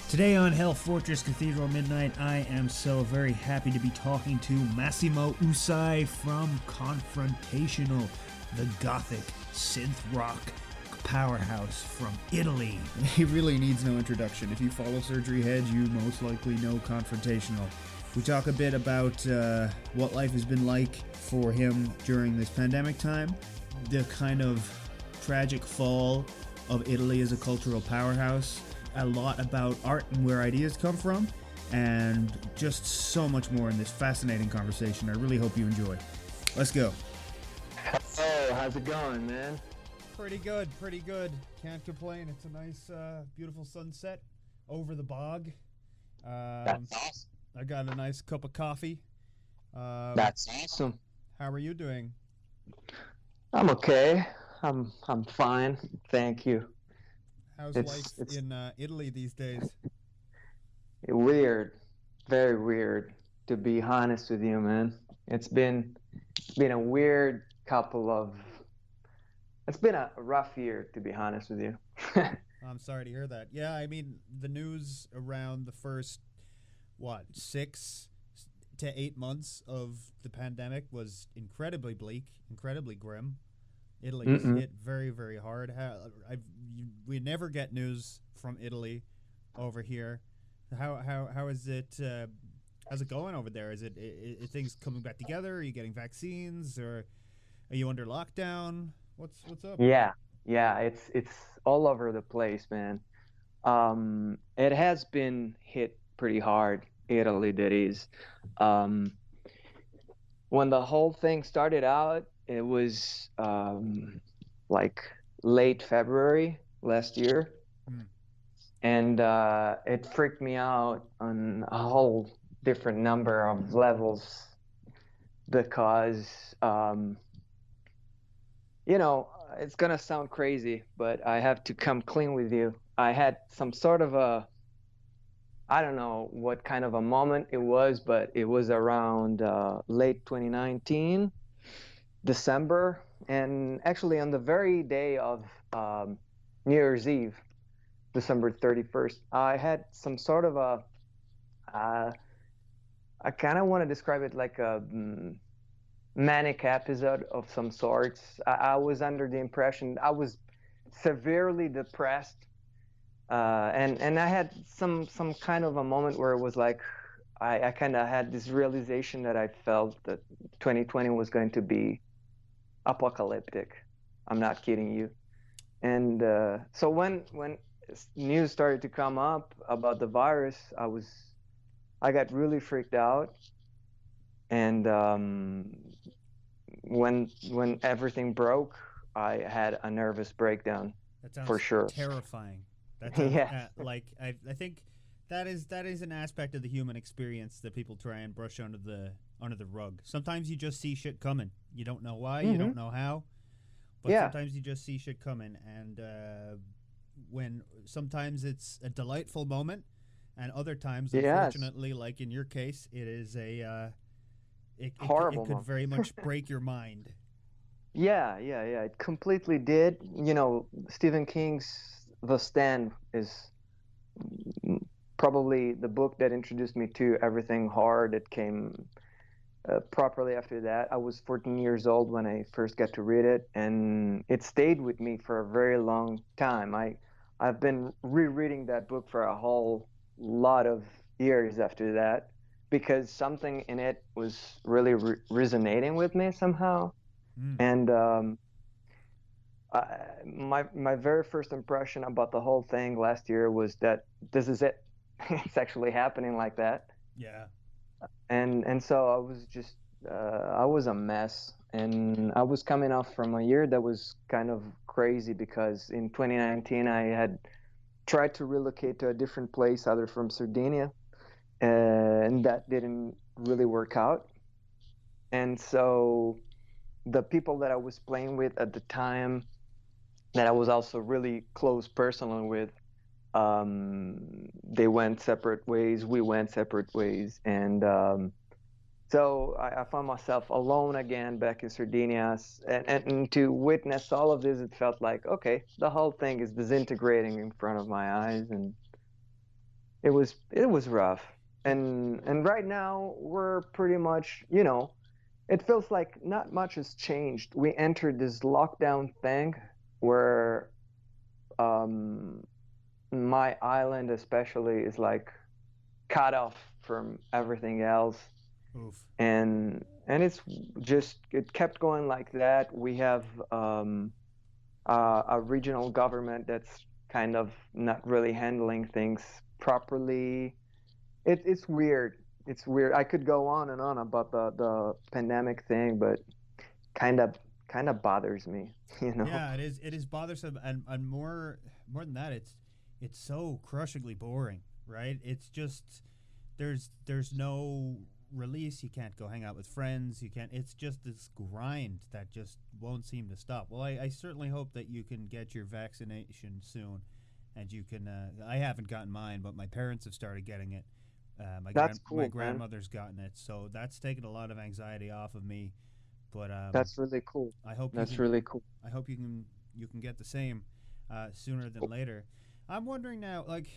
Today on Hell Fortress Cathedral Midnight, I am so very happy to be talking to Massimo Usai from Confrontational, the gothic synth rock powerhouse from Italy. He really needs no introduction. If you follow Surgery Head, you most likely know Confrontational. We talk a bit about what life has been like for him during this pandemic time, the kind of tragic fall of Italy as a cultural powerhouse, a lot about art and where ideas come from, and just so much more in this fascinating conversation. I really hope you enjoy. Let's go. Hello, how's it going, man? Pretty good. Can't complain. It's a nice, beautiful sunset over the bog. That's awesome. I got a nice cup of coffee. That's awesome. How are you doing? I'm okay. I'm fine. Thank you. How's It's life in Italy these days? weird, very weird, to be honest with you, man. It's been a weird couple of. It's been a rough year, to be honest with you. I'm sorry to hear that. Yeah, I mean, the news around the first, 6 to 8 months of the pandemic was incredibly bleak, incredibly grim. Italy was hit very, very hard. We never get news from Italy over here. How is it? How's it going over there? Is it things coming back together? Are you getting vaccines, or are you under lockdown? What's up? Yeah, it's all over the place, man. It has been hit pretty hard, Italy, that is. Um, when the whole thing started out, it was like late February last year, Hmm. and it freaked me out on a whole different number of levels because, you know, it's gonna sound crazy, but I have to come clean with you. I had some sort of I don't know what kind of a moment it was, but it was around late 2019, December, and actually on the very day of New Year's Eve, December 31st, I had some sort of uh, I kind of want to describe it like a manic episode of some sorts. I was under the impression I was severely depressed, and I had some kind of a moment where it was like I kind of had this realization that I felt that 2020 was going to be apocalyptic. I'm not kidding you. And so when news started to come up about the virus, I got really freaked out. And when everything broke, I had a nervous breakdown That sounds for sure. terrifying. That sounds Yeah. like I think that is an aspect of the human experience that people try and brush under the rug. Sometimes you just see shit coming. You don't know why, you don't know how, but Yeah. sometimes you just see shit coming. And when sometimes it's a delightful moment, and other times, Yes. unfortunately, like in your case, it is it Horrible could moment. very much break your mind. Yeah. It completely did. You know, Stephen King's The Stand is probably the book that introduced me to everything horror that came properly after that. I was 14 years old when I first got to read it, and it stayed with me for a very long time. I've been rereading that book for a whole lot of years after that because something in it was really resonating with me somehow. Mm. And my very first impression about the whole thing last year was that this is it. It's actually happening like that. Yeah. And so I was just I was a mess, and I was coming off from a year that was kind of crazy because in 2019 I had tried to relocate to a different place other from Sardinia, and that didn't really work out. And so the people that I was playing with at the time, that I was also really close personally with, they went separate ways. We went separate ways, and so I found myself alone again back in Sardinia, and to witness all of this, it felt like okay, the whole thing is disintegrating in front of my eyes, and it was rough. And right now we're pretty much, it feels like not much has changed. We entered this lockdown thing where um my island especially is like cut off from everything else, Oof. and it kept going like that. We have a regional government that's kind of not really handling things properly. It's weird. It's weird. I could go on and on about the pandemic thing, but kind of kind of bothers me, you know. Yeah, it is. It is bothersome, and more than that, it's so crushingly boring, right? It's just there's no release. You can't go hang out with friends. You can't. It's just this grind that just won't seem to stop. Well, I certainly hope that you can get your vaccination soon, and you can. I haven't gotten mine, but my parents have started getting it. That's My cool, man. grandmother's gotten it, so that's taken a lot of anxiety off of me. But That's really cool. I hope you That's can. really cool. I hope you can get the same sooner than later. I'm wondering now, like,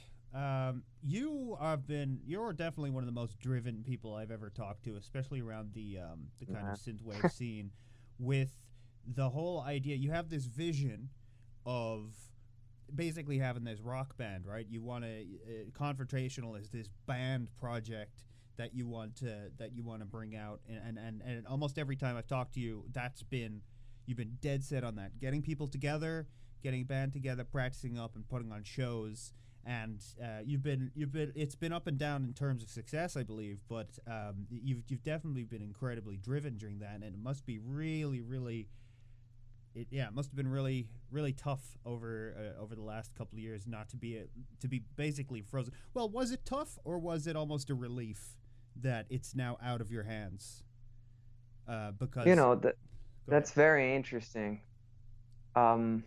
you're definitely one of the most driven people I've ever talked to, especially around the kind of Man. synthwave scene. With the whole idea, you have this vision of basically having this rock band, right? You want to Confrontational is this band project that you want to bring out, and almost every time I've talked to you, you've been dead set on that, getting people together, getting a band together, practicing up and putting on shows. And you've been it's been up and down in terms of success, I believe, but you've definitely been incredibly driven during that, and it must be really it must have been really tough over the last couple of years not to be basically frozen. Well, was it tough, or was it almost a relief that it's now out of your hands? You Because know, that Go ahead. that's very interesting. Um,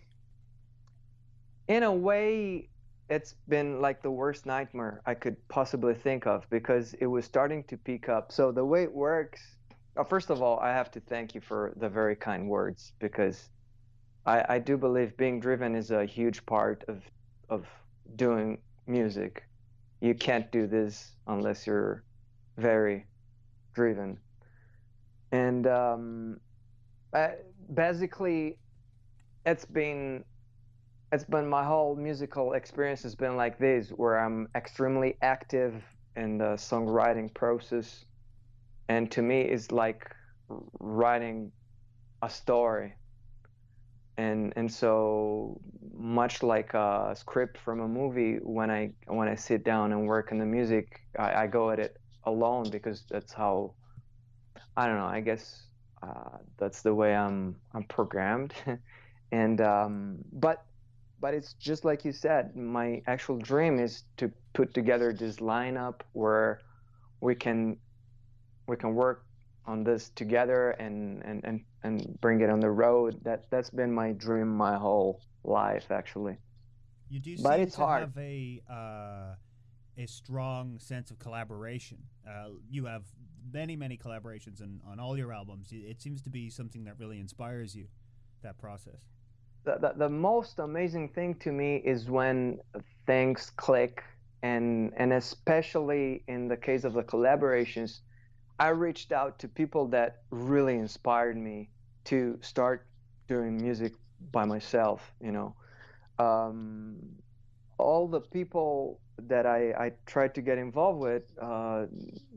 in a way, it's been like the worst nightmare I could possibly think of because it was starting to peak up. So the way it works, first of all, I have to thank you for the very kind words because I do believe being driven is a huge part of doing music. You can't do this unless you're very driven. And uh, basically, it's been it's been my whole musical experience has been like this, where I'm extremely active in the songwriting process, and to me, it's like writing a story. And so much like a script from a movie, when I sit down and work on the music, I go at it alone because that's how, I don't know, I guess that's the way I'm programmed. And but it's just like you said, my actual dream is to put together this lineup where we can we can work on this together and bring it on the road. That's been my dream my whole life, actually. You do But seem it's to hard. have a strong sense of collaboration. You have many collaborations on all your albums. It seems to be something that really inspires you. That process. The most amazing thing to me is when things click, and especially in the case of the collaborations, I reached out to people that really inspired me to start doing music by myself. Um, all the people that I tried to get involved with,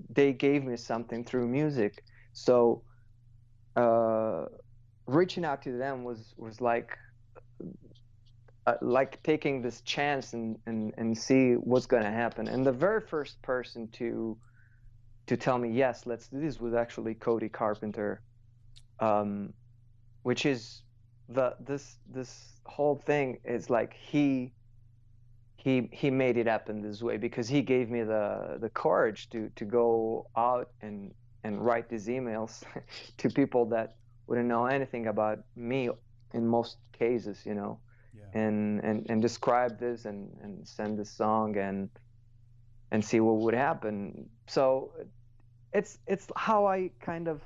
they gave me something through music. So uh, reaching out to them was like taking this chance and see what's going to happen. And the very first person to tell me yes, let's do this was actually Cody Carpenter, um, which is this whole thing is like he made it happen this way because he gave me the courage to go out and write these emails to people that wouldn't know anything about me in most cases, Yeah. and describe this and send this song and see what would happen. So it's how I kind of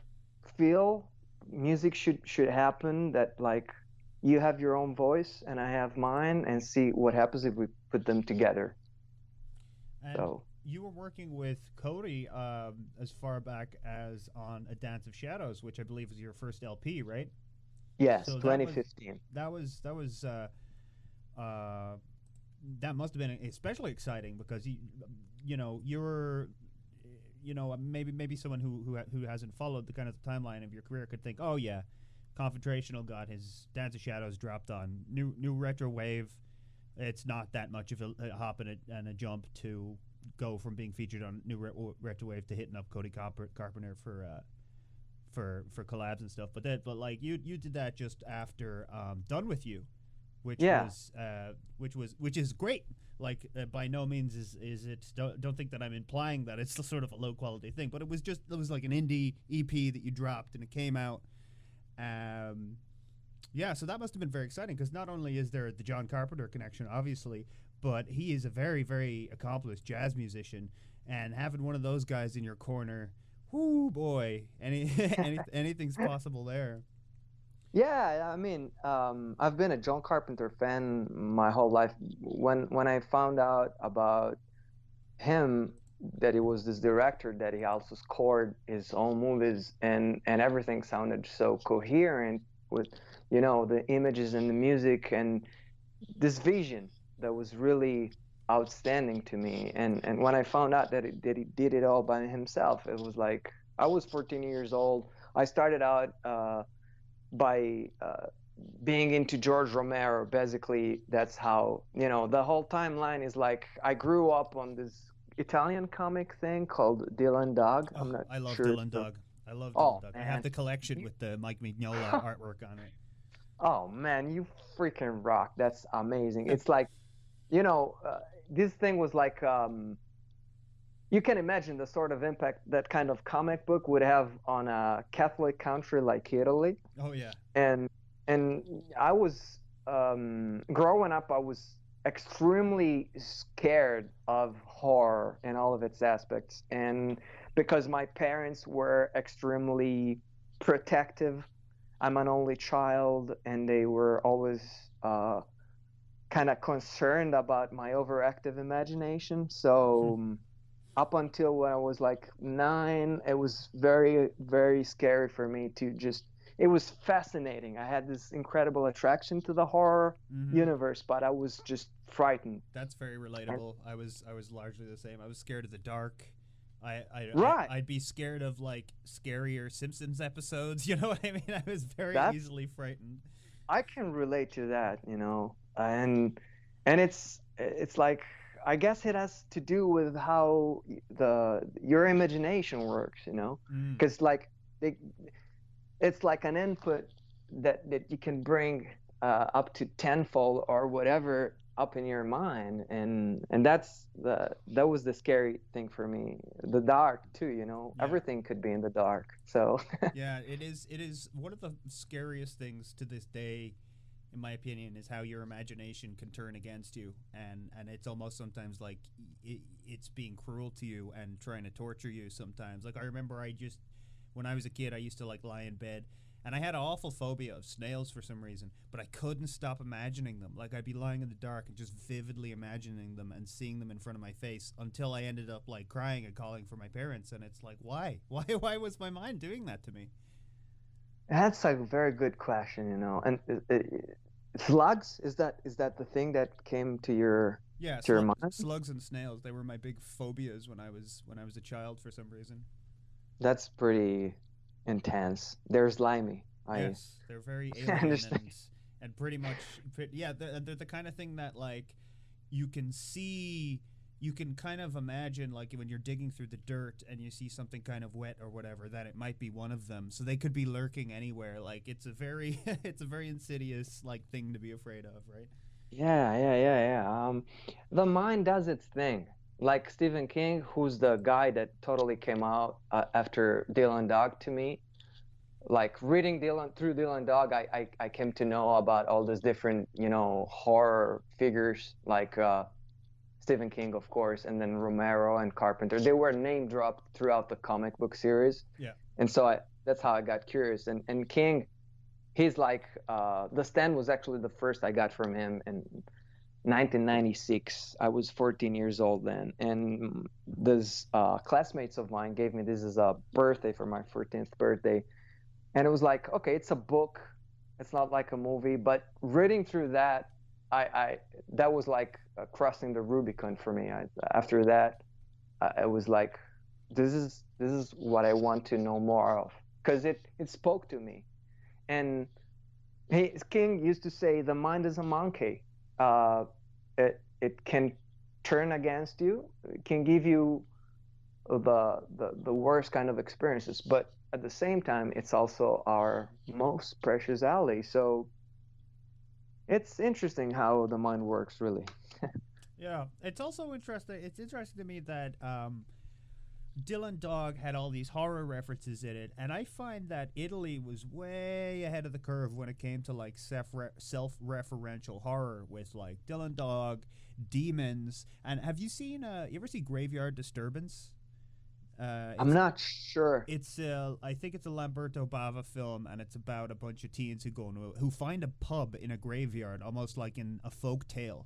feel music should happen, that like you have your own voice and I have mine, and see what happens if we put them together. And So you were working with Cody as far back as on A Dance of Shadows, which I believe was your first LP, right? yes, So 2015. that was uh, that must have been especially exciting because you're maybe someone who hasn't followed the kind of timeline of your career could think, oh yeah, Confrontational got his Dance of Shadows dropped on new retro wave. It's not that much of a hop and a jump to go from being featured on new retro wave to hitting up Cody Carpenter for collabs and stuff. But like you did that just after Done With You, Yeah. which is great. Like by no means is it. Don't think that I'm implying that it's sort of a low quality thing, but it was like an indie EP that you dropped and it came out. Um, yeah, so that must have been very exciting because not only is there the John Carpenter connection, obviously, but he is a very, very accomplished jazz musician, and having one of those guys in your corner, whoo boy, anything's possible there. Yeah, I mean, I've been a John Carpenter fan my whole life. When I found out about him, that he was this director, that he also scored his own movies, and everything sounded so coherent with, the images and the music and this vision that was really outstanding to me. And when I found out that he did it all by himself, it was like I was 14 years old. I started out by being into George Romero. Basically, that's how, the whole timeline is like I grew up on this Italian comic thing called Dylan Dog. Oh, I'm not I love sure. Dylan Dog. I love Dylan Oh Dog. I have man. the collection with the Mike Mignola artwork on Oh man, you freaking rock. That's amazing. it. It's like, you know, uh, this thing was like, you can imagine the sort of impact that kind of comic book would have on a Catholic country like Italy. Oh yeah. And and I was, growing up, I was extremely scared of horror in all of its aspects, and because my parents were extremely protective. I'm an only child, and they were always kind of concerned about my overactive imagination. So up until when I was like 9, it was very, very scary for me to just. It was fascinating. I had this incredible attraction to the horror Mm-hmm. universe, but I was just frightened. That's very And relatable. I was largely the same. I was scared of the dark. right, I'd be scared of like scarier Simpsons episodes. You know what I mean? I was very that's easily frightened. I can relate to that. And it's like I guess it has to do with how the your imagination works. Mm. Because like they, it's like an input that you can bring up to tenfold or whatever up in your mind, and that was the scary thing for me. The dark too, Yeah. everything could be in the dark. So Yeah, it is. It is one of the scariest things to this day, in my opinion, is how your imagination can turn against you, and it's almost sometimes like it's being cruel to you and trying to torture you. Sometimes, like I remember, when I was a kid, I used to like lie in bed. And I had an awful phobia of snails for some reason, but I couldn't stop imagining them. Like I'd be lying in the dark and just vividly imagining them and seeing them in front of my face until I ended up like crying and calling for my parents. And it's like, why? Why was my mind doing that to me? that's a very good question. And slugs, is that the thing that came to your Yeah, mind? slugs and snails. They were my big phobias when I was a child for some reason. That's pretty intense. There's slimy. I Yes, they're very I alien understand. and pretty much yeah, they're the kind of thing that like you can see you can kind of imagine like when you're digging through the dirt and you see something kind of wet or whatever that it might be one of them. So they could be lurking anywhere. Like it's a very it's a very insidious like thing to be afraid of, right? Yeah, yeah, yeah, yeah. The mind does its thing. Like Stephen King, who's the guy that totally came out after Dylan Dog to me. Like reading Dylan through Dylan Dog, I came to know about all these different, horror figures like Stephen King, of course, and then Romero and Carpenter. They were name dropped throughout the comic book series, Yeah. and so that's how I got curious. And King, he's like The Stand was actually the first I got from him, 1996. I was 14 years old then, and these classmates of mine gave me this as a birthday for my 14th birthday, and it was like, okay, it's a book, it's not like a movie, but reading through that, I that was like crossing the Rubicon for me. After that, I was like, this is what I want to know more of, because it spoke to me. And King used to say, the mind is a monkey. It can turn against you. It can give you the worst kind of experiences, but at the same time, it's also our most precious ally. So it's interesting how the mind works, really. Yeah, it's also interesting. It's interesting to me that Dylan Dog had all these horror references in it, and I find that Italy was way ahead of the curve when it came to like self-referential horror with like Dylan Dog, demons, and have you seen? You ever see Graveyard Disturbance? I'm It's not sure. I think it's a Lamberto Bava film, and it's about a bunch of teens who find a pub in a graveyard, almost like in a folk tale,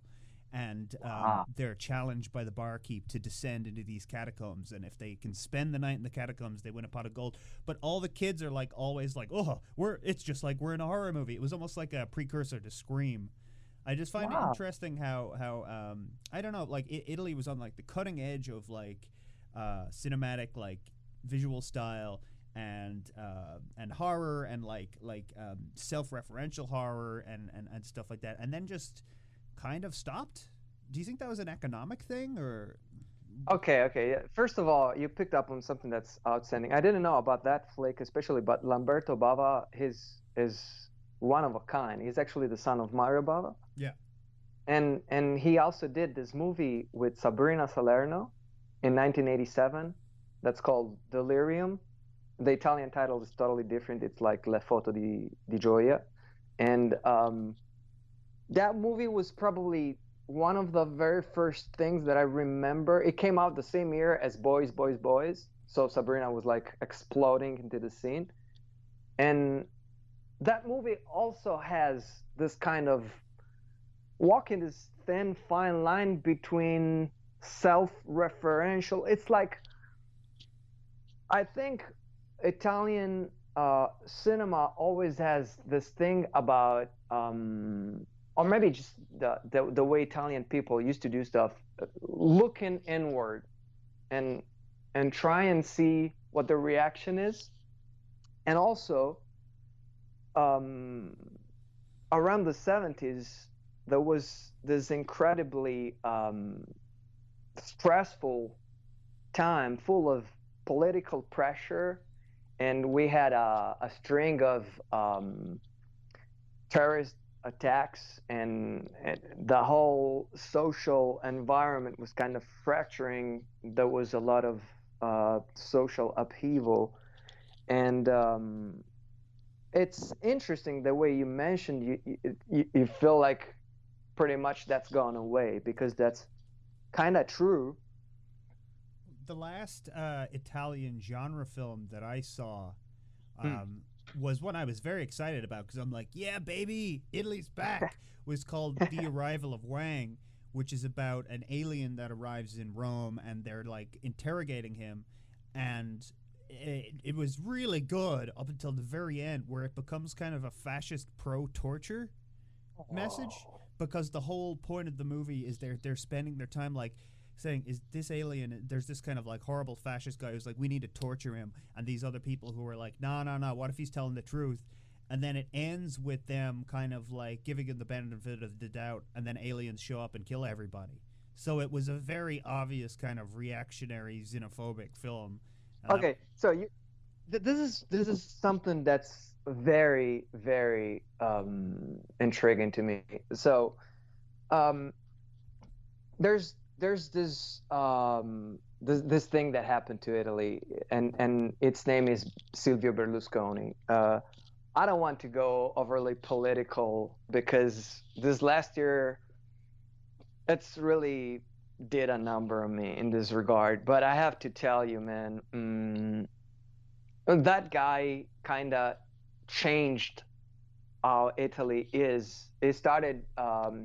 and Wow. they're challenged by the barkeep to descend into these catacombs, and if they can spend the night in the catacombs, they win a pot of gold. But all the kids are like always like, oh, it's just like we're in a horror movie. It was almost like a precursor to Scream. I just find it Wow. interesting how I don't know, like Italy was on like the cutting edge of like cinematic like visual style and horror and self-referential horror and stuff like that, and then just kind of stopped. Do you think that was an economic thing or? Okay, okay. Yeah. First of all, you picked up on something that's outstanding. I didn't know about that flick, especially, but Lamberto Bava, his is one of a kind. He's actually the son of Mario Bava, Yeah. and he also did this movie with Sabrina Salerno in 1987 that's called Delirium. The Italian title is totally different. It's like Le Foto di Gioia, and that movie was probably one of the very first things that I remember. It came out the same year as Boys, Boys, Boys. So Sabrina was like exploding into the scene. And that movie also has this kind of walking this thin, fine line between self referential. It's like, I think Italian cinema always has this thing about, or maybe just the way Italian people used to do stuff, looking inward and try and see what the reaction is, and also um, around the 70s there was this incredibly stressful time full of political pressure, and we had a string of terrorist attacks, and the whole social environment was kind of fracturing. There was a lot of social upheaval, and it's interesting the way you mentioned you feel like pretty much that's gone away, because that's kind of true. The last Italian genre film that I saw Hmm. um, was one I was very excited about because I'm like, yeah, baby, Italy's back. Was called The Arrival of Wang, which is about an alien that arrives in Rome and they're like interrogating him, and it was really good up until the very end where it becomes kind of a fascist pro-torture message, Oh. because the whole point of the movie is they're spending their time like saying, is this alien, there's this kind of like horrible fascist guy who's like, we need to torture him, and these other people who are like, no, no, no, what if he's telling the truth? And then it ends with them kind of like giving him the benefit of the doubt, and then aliens show up and kill everybody. So it was a very obvious kind of reactionary xenophobic film, and that. Okay, so this is something that's very, very intriguing to me. So um, there's this thing that happened to Italy, and its name is Silvio Berlusconi. I don't want to go overly political, because this last year it's really did a number on me in this regard. But I have to tell you, man, that guy kind of changed how Italy is. It started.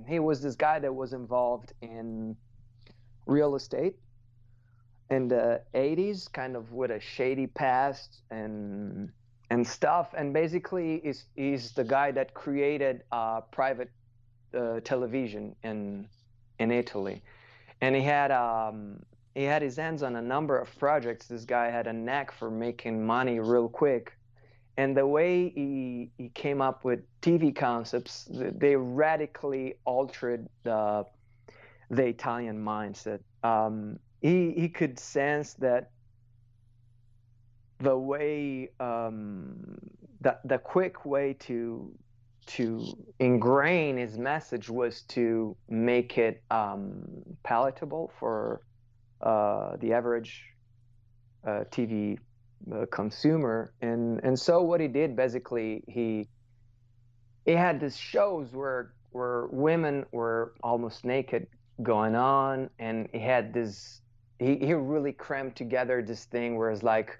He was this guy that was involved in real estate in the 80s, kind of with a shady past and stuff. And basically, he's the guy that created private television in Italy. And he had his hands on a number of projects. This guy had a knack for making money real quick. And the way he came up with TV concepts, they radically altered the Italian mindset. He could sense that the way the quick way to ingrain his message was to make it palatable for the average TV consumer, and so what he did basically, he had these shows where women were almost naked going on, and he had this he really crammed together this thing where it's like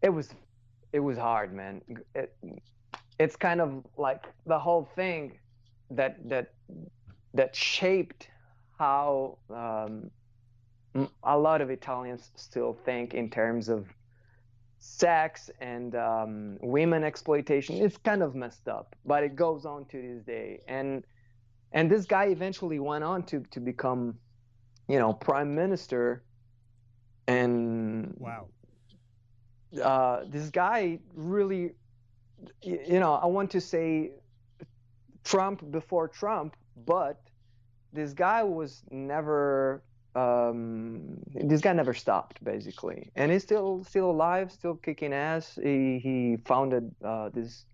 it was it was hard, man. It's kind of like the whole thing that shaped how a lot of Italians still think in terms of sex and women exploitation. It's kind of messed up, but it goes on to this day. And this guy eventually went on to become, prime minister. And Wow. this guy really, I want to say Trump before Trump, but this guy was never this guy never stopped basically, and he's still alive, still kicking ass. He founded this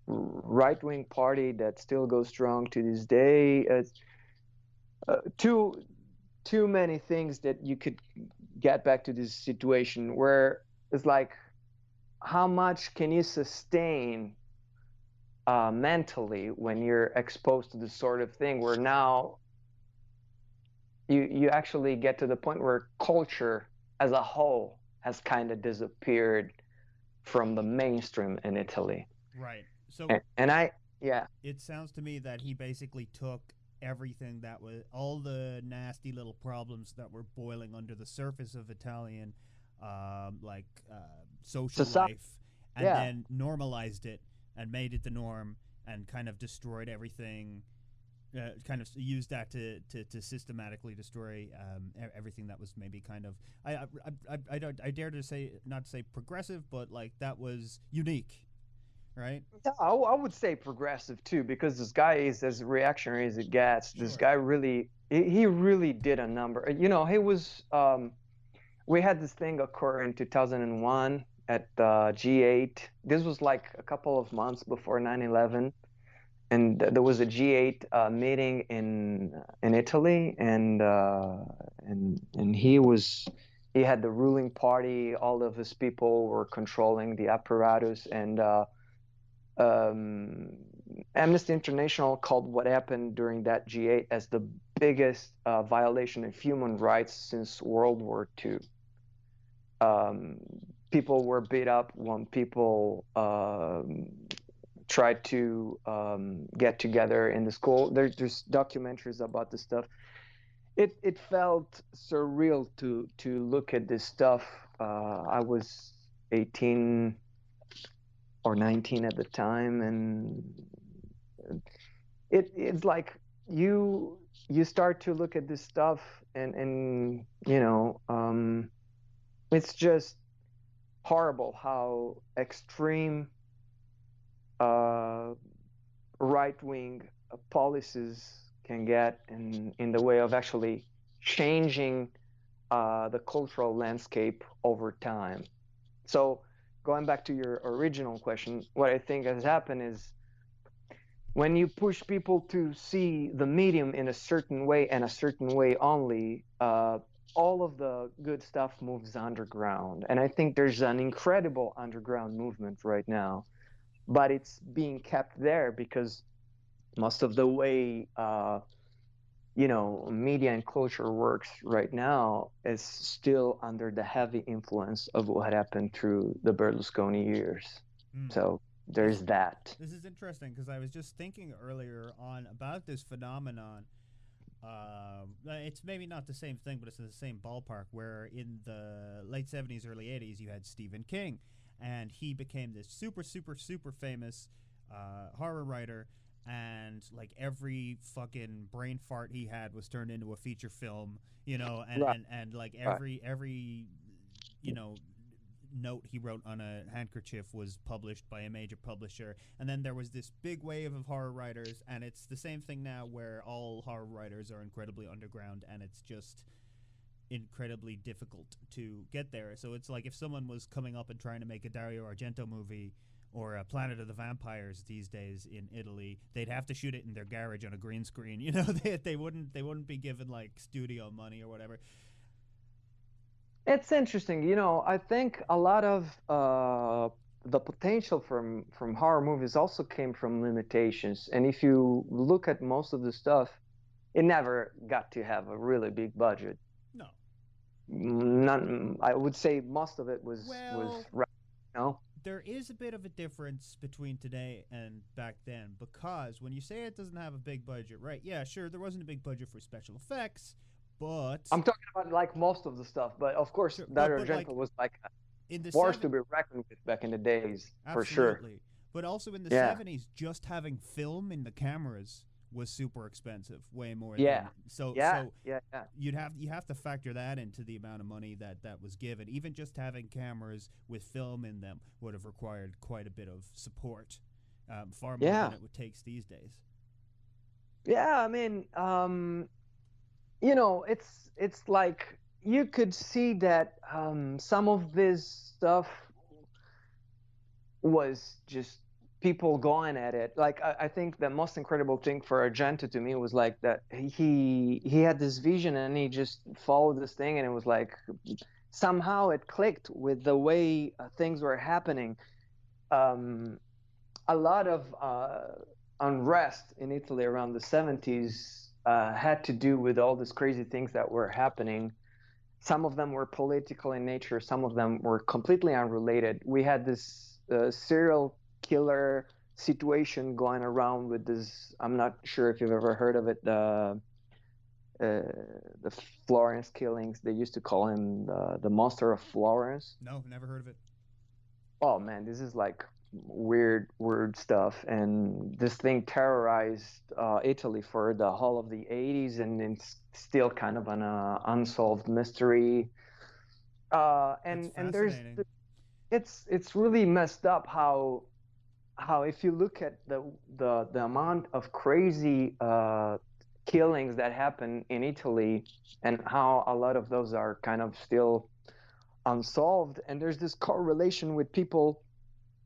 right-wing party that still goes strong to this day. It's too many things that you could get back to this situation where it's like, how much can you sustain mentally when you're exposed to this sort of thing, where now you actually get to the point where culture as a whole has kind of disappeared from the mainstream in Italy. Right. So And yeah. it sounds to me that he basically took everything that was all the nasty little problems that were boiling under the surface of Italian, like social Society. life, and Yeah. then normalized it and made it the norm, and kind of destroyed everything. Kind of used that to systematically destroy everything that was maybe kind of I dare to say, not to say progressive, but like that was unique, right? Yeah, I would say progressive too, because this guy is as reactionary as it gets. This Sure. guy really, he really did a number. He was. We had this thing occur in 2001 at G8. This was like a couple of months before 9/11, and there was a G8 meeting in Italy, and he had the ruling party. All of his people were controlling the apparatus, and um, Amnesty International called what happened during that G8 as the biggest violation of human rights since World War II. Um, People were beat up when people tried to get together in the school. There's documentaries about this stuff. It felt surreal to look at this stuff. I was 18 or 19 at the time, and it's like you start to look at this stuff, and it's just horrible how extreme uh, right-wing policies can get in the way of actually changing the cultural landscape over time. So going back to your original question, what I think has happened is when you push people to see the medium in a certain way and a certain way only, all of the good stuff moves underground. And I think there's an incredible underground movement right now, but it's being kept there because most of the way media and culture works right now is still under the heavy influence of what happened through the Berlusconi years. Mm. So there's that. this is interesting because I was just thinking earlier on about this phenomenon. It's maybe not the same thing, but it's in the same ballpark. Where in the late '70s, early '80s, you had Stephen King, and he became this super, super, super famous horror writer. And like every fucking brain fart he had was turned into a feature film, you know, Right. and like Right. every you know note he wrote on a handkerchief was published by a major publisher. And then there was this big wave of horror writers, and it's the same thing now where all horror writers are incredibly underground, and it's just incredibly difficult to get there. So it's like if someone was coming up and trying to make a Dario Argento movie or a Planet of the Vampires these days in Italy, they'd have to shoot it in their garage on a green screen. You know, they wouldn't be given like studio money or whatever. It's interesting. I think a lot of the potential from horror movies also came from limitations. And if you look at most of the stuff, it never got to have a really big budget. No. None, I would say most of it was Well, right, you know? there is a bit of a difference between today and back then, because when you say it doesn't have a big budget, right? Yeah, sure, there wasn't a big budget for special effects, but I'm talking about like most of the stuff, but of course, sure, that but Argento like was like a in the force seven, to be reckoned with back in the days, for sure. absolutely. But also in the Yeah, '70s, just having film in the cameras was super expensive, way more yeah, than so. yeah, So yeah, yeah. you have to factor that into the amount of money that was given. Even just having cameras with film in them would have required quite a bit of support, far more than Yeah, it would take these days. yeah. I mean, it's like you could see that some of this stuff was just people going at it. Like I think the most incredible thing for Argento to me was like that he had this vision and he just followed this thing and it was like somehow it clicked with the way things were happening. Um, a lot of unrest in Italy around the 70s had to do with all these crazy things that were happening. Some of them were political in nature, some of them were completely unrelated. We had this serial killer situation going around with this. I'm not sure if you've ever heard of it. The Florence killings. They used to call him the monster of Florence. No, never heard of it. Oh man, this is like weird stuff. And this thing terrorized Italy for the whole of the 80s, and it's still kind of an unsolved mystery. That's And there's fascinating. it's really messed up how if you look at the amount of crazy killings that happen in Italy and how a lot of those are kind of still unsolved, and there's this correlation with people,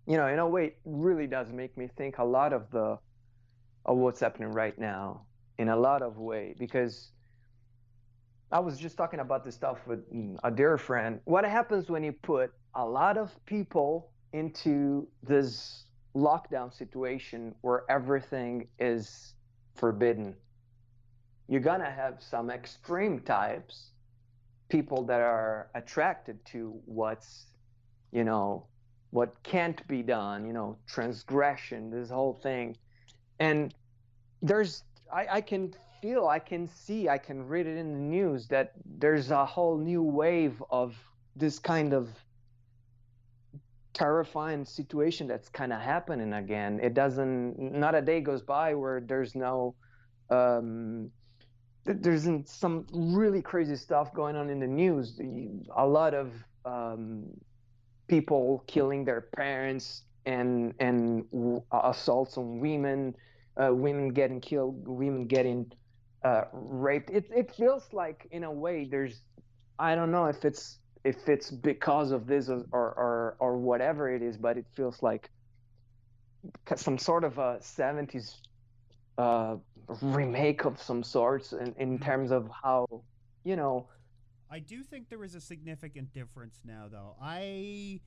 in a way, it really does make me think a lot of what's happening right now in a lot of way because I was just talking about this stuff with a dear friend. What happens when you put a lot of people into this lockdown situation where everything is forbidden? You're gonna have some extreme types, people that are attracted to you know, what can't be done, transgression, this whole thing. And there's I can feel, I can see, I can read it in the news that there's a whole new wave of this kind of terrifying situation that's kind of happening again. It doesn't, not a day goes by where there's no um there's some really crazy stuff going on in the news. A lot of people killing their parents and assaults on women, women getting killed, women getting raped. It feels like in a way there's, I don't know if it's because of this or whatever it is, but it feels like some sort of a 70s uh, remake of some sorts in Hmm. terms of how you know I do think there is a significant difference now, though. I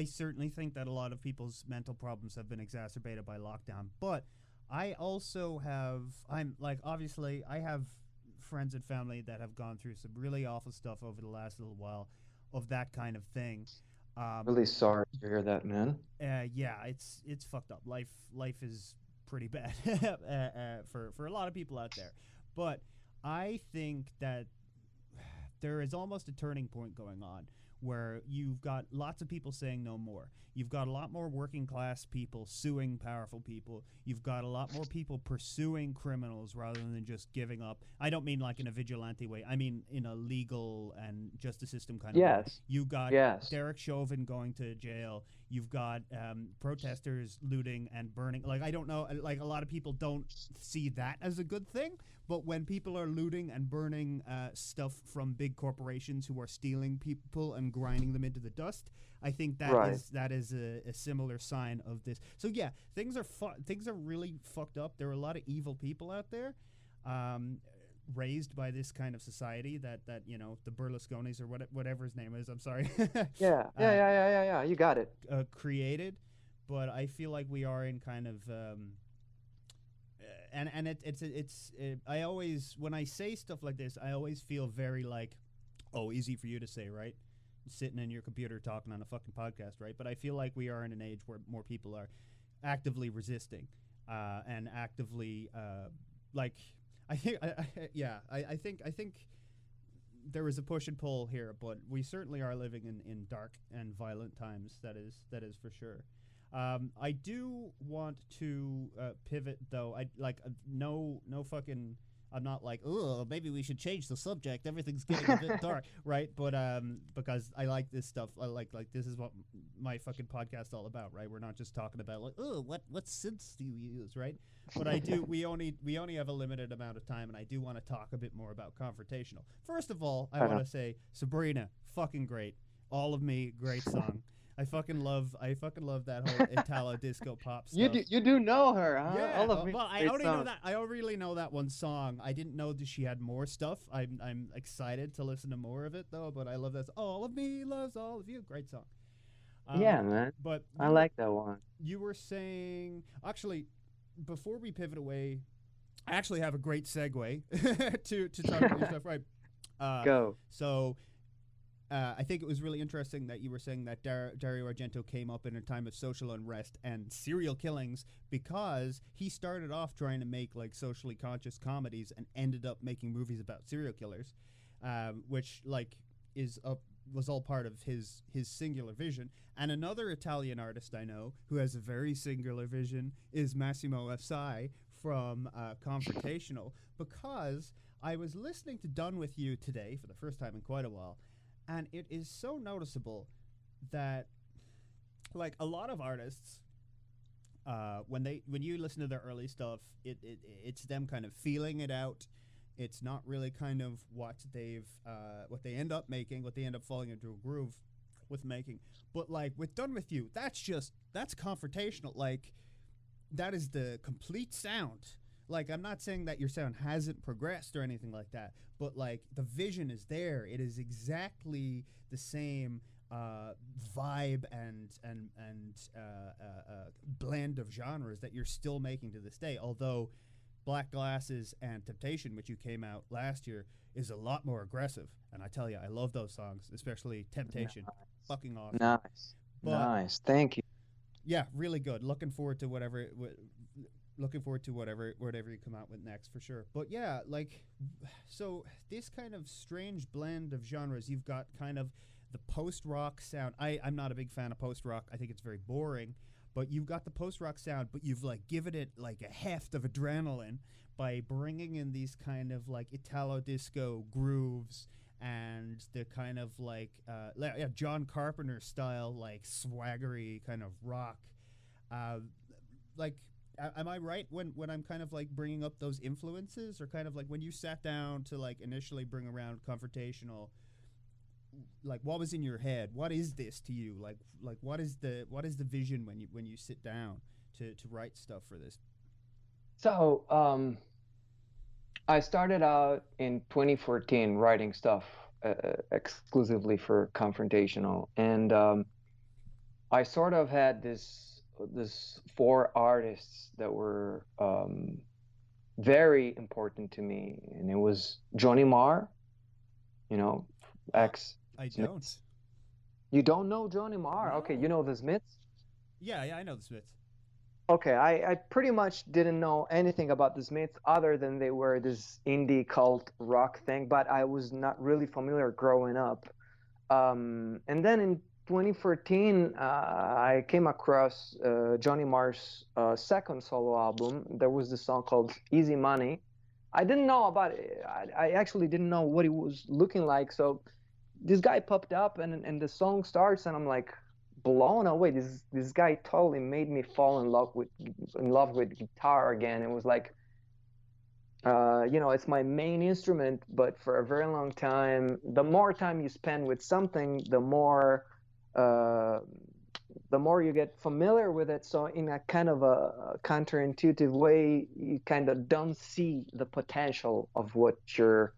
certainly think that a lot of people's mental problems have been exacerbated by lockdown, but I also have. I'm like obviously I have friends and family that have gone through some really awful stuff over the last little while, of that kind of thing. Really sorry to hear that, man. Yeah, it's fucked up. Life is pretty bad for a lot of people out there. But I think that there is almost a turning point going on where you've got lots of people saying no more. You've got a lot more working class people suing powerful people. You've got a lot more people pursuing criminals rather than just giving up. I don't mean like in a vigilante way. I mean in a legal and justice system kind of way. Yes, You got yes, Derek Chauvin going to jail. You've got protesters looting and burning. Like, I don't know. Like, a lot of people don't see that as a good thing. But when people are looting and burning stuff from big corporations who are stealing people and grinding them into the dust, I think right. that is a similar sign of this. So yeah, things are really fucked up. There are a lot of evil people out there, um, raised by this kind of society that the Berlusconis or whatever his name is. I'm sorry, Yeah, yeah, uh, yeah, yeah, yeah, yeah. You got it. created. But I feel like we are in kind of and I always, when I say stuff like this, I always feel very like, oh, easy for you to say, right? Sitting in your computer talking on a fucking podcast, right? But I feel like we are in an age where more people are actively resisting and actively like I think yeah, I think there is a push and pull here, but we certainly are living in dark and violent times. That is for sure. I do want to pivot though. I like no fucking. I'm not like, oh, maybe we should change the subject. Everything's getting a bit dark, right? But because I like this stuff. I like this is what my fucking podcast's all about, right? We're not just talking about like, oh, what synths do you use, right? But I do. We only have a limited amount of time, and I do want to talk a bit more about confrontational. First of all, I Right want on. to say Sabrina, fucking great. All of Me, great song. I fucking love that whole Italo disco pop stuff. You do know her, huh? Yeah, All of me, well, I great already know song. that. I already know that one song. I didn't know that she had more stuff. I'm excited to listen to more of it though. But I love this. All of me loves all of you. Great song. Um, Yeah, man. but I you were like that one. you were saying actually before we pivot away, I actually have a great segue to talk about your stuff. Right. Uh, Go. so I think it was really interesting that you were saying that Dario Argento came up in a time of social unrest and serial killings because he started off trying to make like socially conscious comedies and ended up making movies about serial killers, which like is a was all part of his singular vision. And another Italian artist I know who has a very singular vision is Massimo Usai from Confrontational, because I was listening to Done With You today for the first time in quite a while, and it is so noticeable that like a lot of artists when you listen to their early stuff, it's them kind of feeling it out. It's not really kind of what they end up making, what they end up falling into a groove with making. But like with Done With You, that's confrontational. Like that is the complete sound. Like I'm not saying that your sound hasn't progressed or anything like that, but like the vision is there. It is exactly the same vibe and blend of genres that you're still making to this day. Although Black Glasses and Temptation, which you came out last year, is a lot more aggressive. And I tell you, I love those songs, especially Temptation. Nice. Fucking awesome. Nice. But Nice. Thank you. yeah, really good. Looking forward to whatever you come out with next for sure. But yeah, like so this kind of strange blend of genres. You've got kind of the post rock sound. I'm not a big fan of post rock. I think it's very boring. But you've got the post rock sound, but you've like given it like a heft of adrenaline by bringing in these kind of like Italo disco grooves and the kind of like yeah, John Carpenter style like swaggery kind of rock. Uh, like am I right when I'm kind of like bringing up those influences, or kind of like when you sat down to like initially bring around Confrontational, like what was in your head? What is this to you? Like what is the vision when you sit down to write stuff for this? So, I started out in 2014 writing stuff exclusively for Confrontational, and I sort of had this four artists that were very important to me, and it was Johnny Marr, you know, Uh, ex I don't. Smiths. You don't know Johnny Marr? Okay, you No. know the Smiths? Yeah, yeah, I know the Smiths. Okay, I pretty much didn't know anything about the Smiths other than they were this indie cult rock thing, but I was not really familiar growing up. And then in 2014, I came across Johnny Marr's second solo album. There was this song called Easy Money. I didn't know about it. I actually didn't know what it was looking like. So this guy popped up and the song starts and I'm like blown away. This guy totally made me fall in love with guitar again. It was like it's my main instrument, but for a very long time, the more time you spend with something, uh, the more you get familiar with it. So in a kind of a counterintuitive way, you kind of don't see the potential of what you're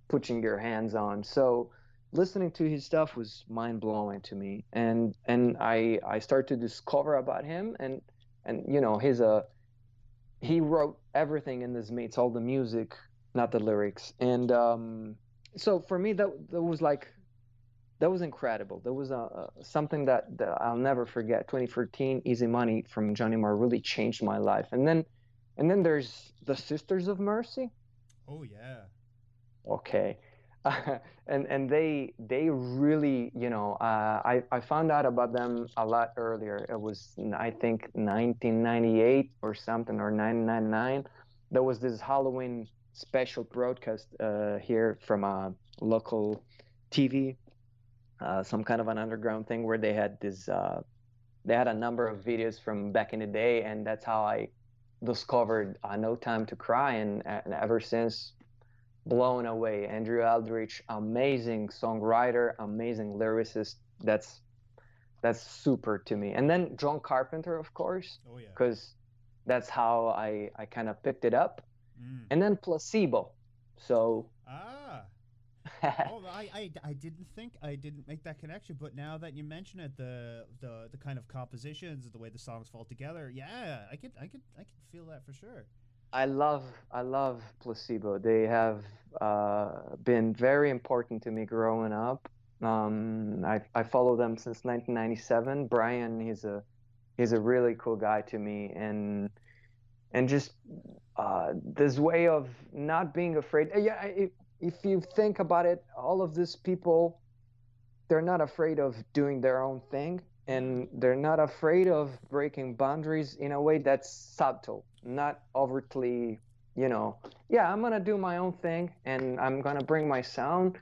putting your hands on. So listening to his stuff was mind blowing to me, and I started to discover about him, and he wrote everything in this meets all the music, not the lyrics, and so for me that was like that was incredible. That was something that I'll never forget. 2014, Easy Money from Johnny Marr really changed my life, and then there's the Sisters of Mercy. Oh yeah. Okay. And they really, I found out about them a lot earlier. It was I think 1998 or something, or 1999. There was this Halloween special broadcast here from a local TV, some kind of an underground thing where they had a number of videos from back in the day, and that's how I discovered No Time to Cry, and ever since, blown away. Andrew Aldrich, amazing songwriter, amazing lyricist. That's super to me. And then John Carpenter, of course, Oh yeah. because that's how I kind of picked it up. Mm. And then Placebo. So Ah. Oh, I didn't make that connection, but now that you mention it, the kind of compositions, the way the songs fall together, yeah, I could feel that for sure. I love Placebo. They have been very important to me growing up. I follow them since 1997. Brian, he's a really cool guy to me, and just this way of not being afraid. Yeah, if you think about it, all of these people, they're not afraid of doing their own thing, Yeah. and they're not afraid of breaking boundaries in a way that's subtle, not overtly, yeah, I'm gonna do my own thing and I'm gonna bring my sound.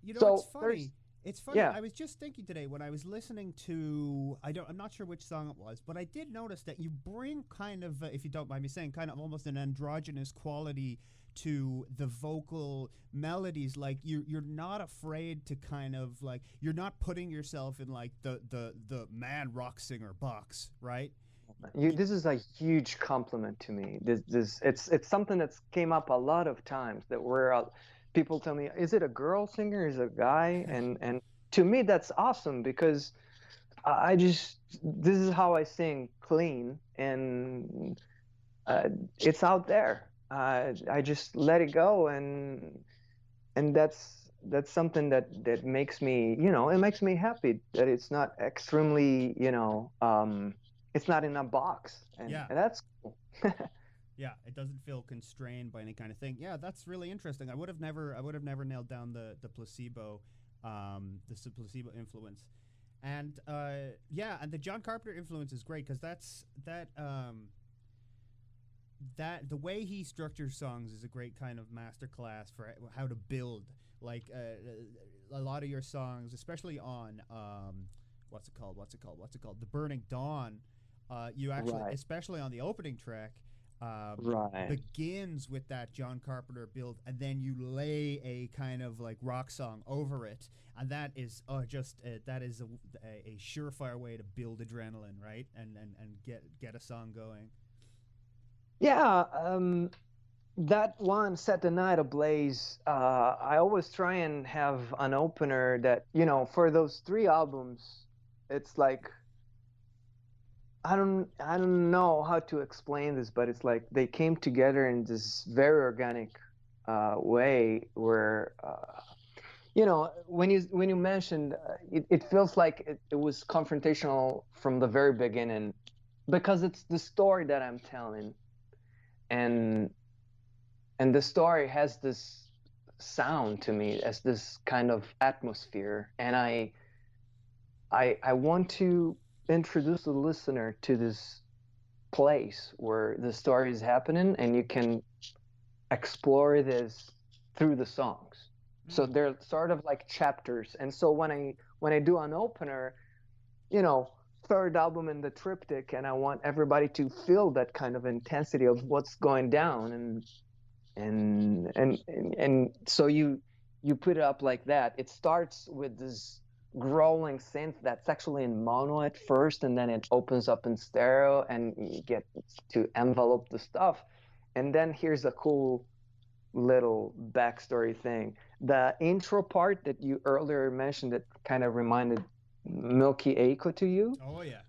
You know, it's So funny. there's, It's funny. yeah. I was just thinking today when I was listening to I'm not sure which song it was, but I did notice that you bring kind of if you don't mind me saying kind of almost an androgynous quality to the vocal melodies. Like you're not afraid to kind of like you're not putting yourself in like the man rock singer box, right? You, this is a huge compliment to me. It's something that's came up a lot of times that where people tell me, is it a girl singer, is it a guy? And to me that's awesome because I just this is how I sing clean, and it's out there. I just let it go, and that's something that makes me, it makes me happy that it's not extremely, it's not in a box, and Yeah. and that's cool. Yeah, it doesn't feel constrained by any kind of thing. Yeah, that's really interesting. I would have never nailed down the placebo, placebo influence, and yeah, and the John Carpenter influence is great because that the way he structures songs is a great kind of masterclass for how to build. Like a lot of your songs, especially on what's it called? What's it called? What's it called? The Burning Dawn. You actually, Right, especially on the opening track, right. begins with that John Carpenter build, and then you lay a kind of like rock song over it, and that is just that is a surefire way to build adrenaline, right? And get a song going. Yeah, that one set the night ablaze. I always try and have an opener that, for those three albums, it's like I don't know how to explain this, but it's like they came together in this very organic way where when you mentioned it feels like it was confrontational from the very beginning because it's the story that I'm telling, and the story has this sound to me as this kind of atmosphere, and I want to introduce the listener to this place where the story is happening and you can explore this through the songs. So Mm. they're sort of like chapters. And so when I do an opener, you know, third album in the triptych, and I want everybody to feel that kind of intensity of what's going down, and so you put it up like that. It starts with this growling synth that's actually in mono at first, and then it opens up in stereo, and you get to envelop the stuff. And then here's a cool little backstory thing. The intro part that you earlier mentioned that kind of reminded Milky Echo to you. Oh yeah.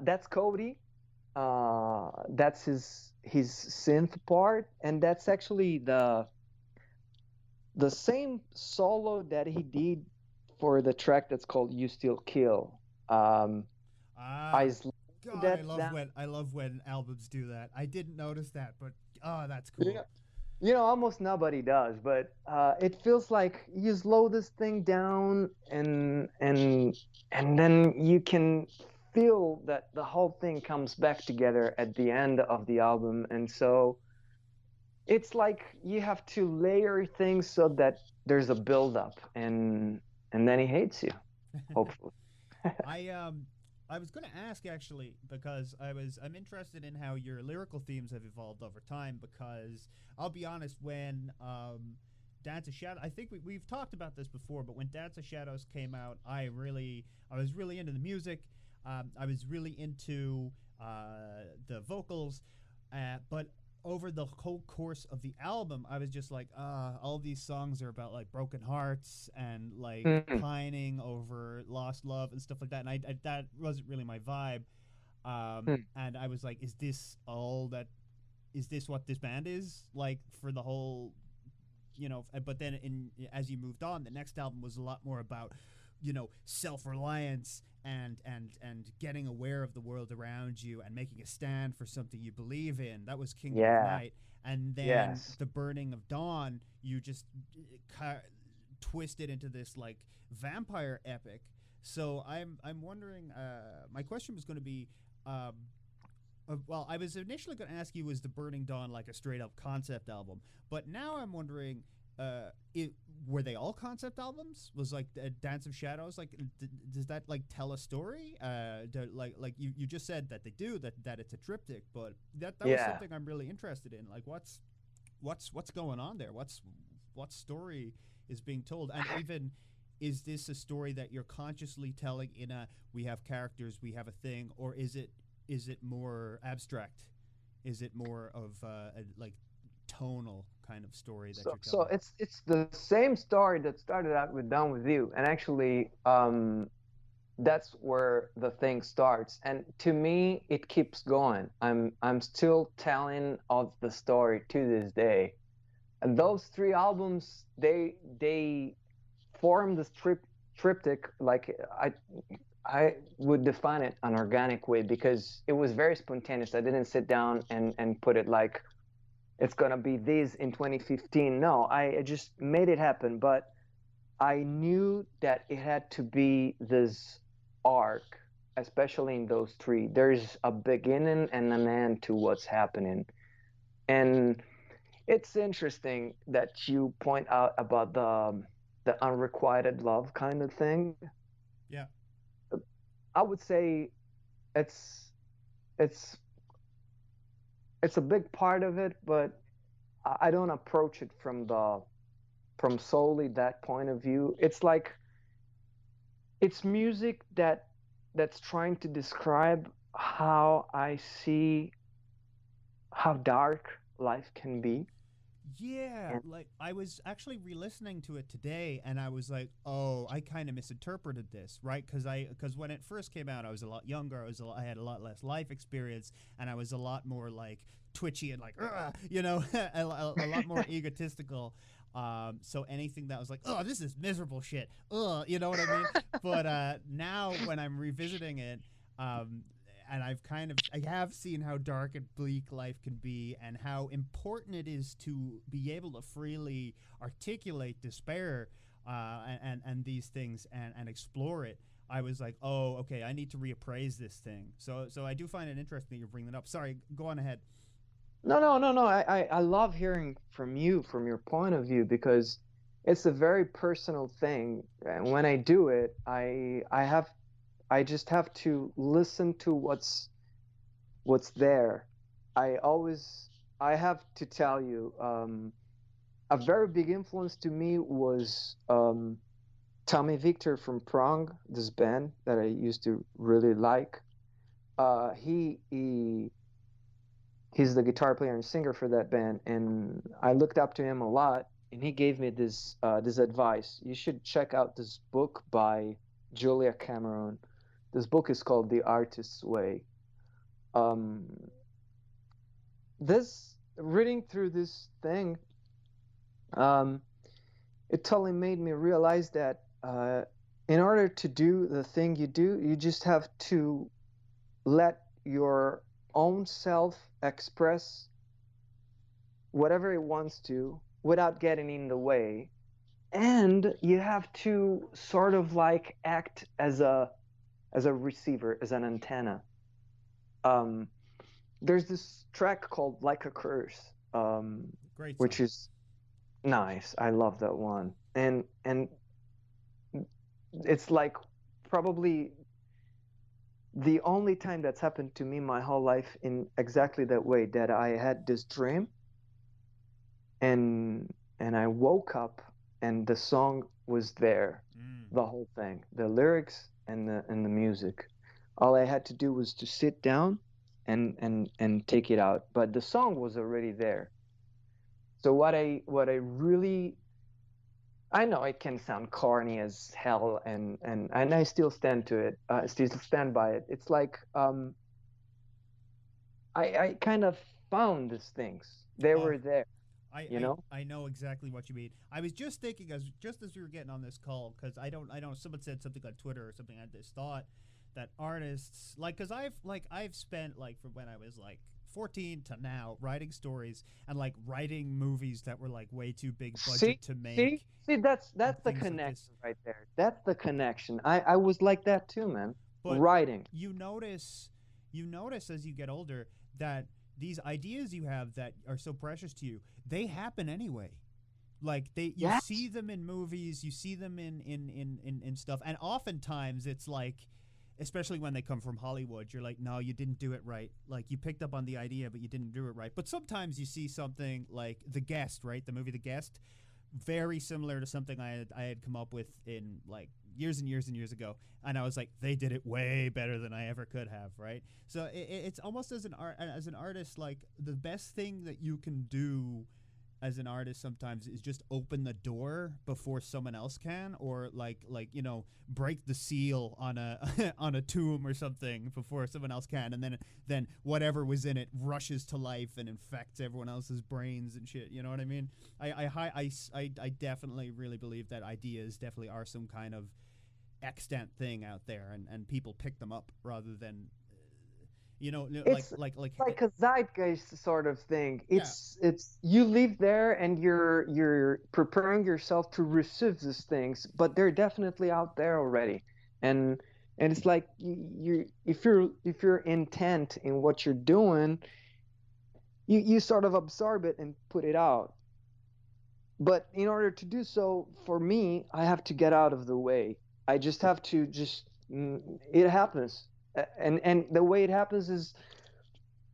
That's Cody. That's his synth part, and that's actually the same solo that he did for the track that's called "You Still Kill." Um, I Ah, slowed God, that down. I love when albums do that. I didn't notice that, but that's Yeah. cool. Almost nobody does, but it feels like you slow this thing down, and then you can feel that the whole thing comes back together at the end of the album. And so it's like you have to layer things so that there's a build up, and then he hates you, hopefully. I I was going to ask actually because I'm interested in how your lyrical themes have evolved over time because I'll be honest when Dance of Shadows, I think we've talked about this before, but when Dance of Shadows came out, I was really into the music. I was really into the vocals, but over the whole course of the album, I was just like, all these songs are about like broken hearts and like Mm, pining over lost love and stuff like that. And that wasn't really my vibe. mm. And I was like, is this all that? Is this what this band is like for the whole? But then as you moved on, the next album was a lot more about self-reliance and getting aware of the world around you and making a stand for something you believe in. That was Kingdom of Yeah. Night. And then Yes. the Burning of Dawn, you just twisted into this like vampire epic. So I'm wondering, my question was going to be, um, well, I was initially going to ask you, was the Burning Dawn like a straight up concept album? But now I'm wondering, it were they all concept albums? Was like Dance of Shadows like does that like tell a story? Like you just said that they do that it's a triptych, but that was Yeah. something I'm really interested in. Like what's going on there? What story is being told? And even is this a story that you're consciously telling in a we have characters, we have a thing, or is it more abstract? Is it more of a like tonal kind of story that So you're so telling? it's the same story that started out with Down with You, and actually, that's where the thing starts. And to me, it keeps going. I'm still telling of the story to this day. And those three albums, they form this triptych. Like I would define it an organic way because it was very spontaneous. I didn't sit down and put it like it's gonna be this in 2015. No, I just made it happen. But I knew that it had to be this arc, especially in those three. There's a beginning and an end to what's happening. And it's interesting that you point out about the unrequited love kind of thing. Yeah. I would say it's it's it's a big part of it, but I don't approach it from solely that point of view. It's like it's music that's trying to describe how I see how dark life can be. Yeah, And like I was actually re-listening to it today, and I was like, "Oh, I kind of misinterpreted this, right?" Because when it first came out, I was a lot younger. I had a lot less life experience, and I was a lot more like twitchy and like, "Ugh," a lot more egotistical. So anything that was like, oh, this is miserable shit, you know what I mean? But now when I'm revisiting it, and I have seen how dark and bleak life can be, and how important it is to be able to freely articulate despair, and these things, and explore it. I was like, oh, okay, I need to reappraise this thing. So I do find it interesting that you bring that up. Sorry, go on ahead. No. I love hearing from you, from your point of view, because it's a very personal thing. And when I do it, I just have to listen to what's there. I always I have to tell you, a very big influence to me was Tommy Victor from Prong, this band that I used to really like. He's the guitar player and singer for that band, and I looked up to him a lot. And he gave me this advice. You should check out this book by Julia Cameron. This book is called The Artist's Way. Um, this reading through this thing, um, it totally made me realize that in order to do the thing you do, you just have to let your own self express whatever it wants to without getting in the way. And you have to sort of like act as a receiver, as an antenna. Um, there's this track called Like a Curse, Great song. which is nice. I love that one. And it's like probably the only time that's happened to me my whole life in exactly that way, that I had this dream and I woke up and the song was there, the whole thing, the lyrics and the music. All I had to do was to sit down and take it out, but the song was already there. So what I really, I know it can sound corny as hell, and I still stand to it. Still stand by it. It's like I kind of found these things. They Oh, were there, I, you I know. I know exactly what you mean. I was just thinking, as we were getting on this call, because I don't someone said something on Twitter or something. I had this thought that artists, like, because I've spent, like, from when I was like 14 to now, writing stories and like writing movies that were like way too big See, budget to see, make, see. That's and that's the things like this. connection right there. That's the connection. I was like that too, man. But Writing. you notice you notice as you get older that these ideas you have that are so precious to you, they happen anyway. Like, you see Yes. them in movies, you see them in stuff, and oftentimes it's like, especially when they come from Hollywood, you're like, no, you didn't do it right. Like, you picked up on the idea, but you didn't do it right. But sometimes you see something like The Guest, right? The movie The Guest, very similar to something I had come up with in, like, years and years and years ago, and I was like, they did it way better than I ever could have, right? So it's almost, as an artist, like, the best thing that you can do as an artist sometimes is just open the door before someone else can, or like break the seal on a on a tomb or something before someone else can, and then whatever was in it rushes to life and infects everyone else's brains and shit. You know what I mean? I definitely really believe that ideas definitely are some kind of extant thing out there, and people pick them up rather than, like It's like like a zeitgeist sort of thing. yeah. It's you live there and you're preparing yourself to receive these things, but they're definitely out there already. And and it's like you if you're intent in what you're doing, you sort of absorb it and put it out. But in order to do so, for me, I have to get out of the way. I just have to just it happens. And the way it happens is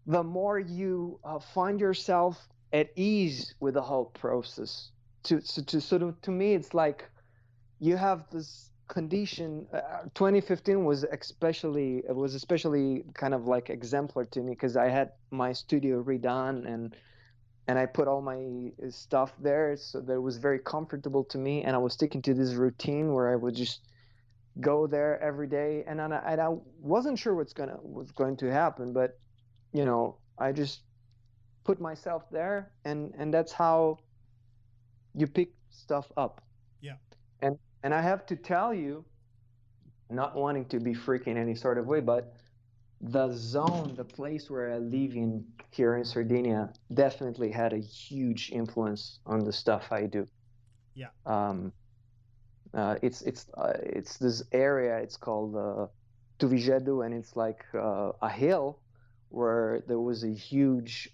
the more you find yourself at ease with the whole process. To sort of, to me, it's like you have this condition. 2015 was especially kind of like exemplar to me because I had my studio redone and I put all my stuff there, so that it was very comfortable to me, and I was sticking to this routine where I would just go there every day, and I wasn't sure what's going to happen, but I just put myself there, and that's how you pick stuff up. Yeah. And I have to tell you, not wanting to be freaky in any sort of way, but the zone, the place where I live in here in Sardinia, definitely had a huge influence on the stuff I do. Yeah. Um, it's this area. It's called Tuvigedo, and it's like a hill where there was a huge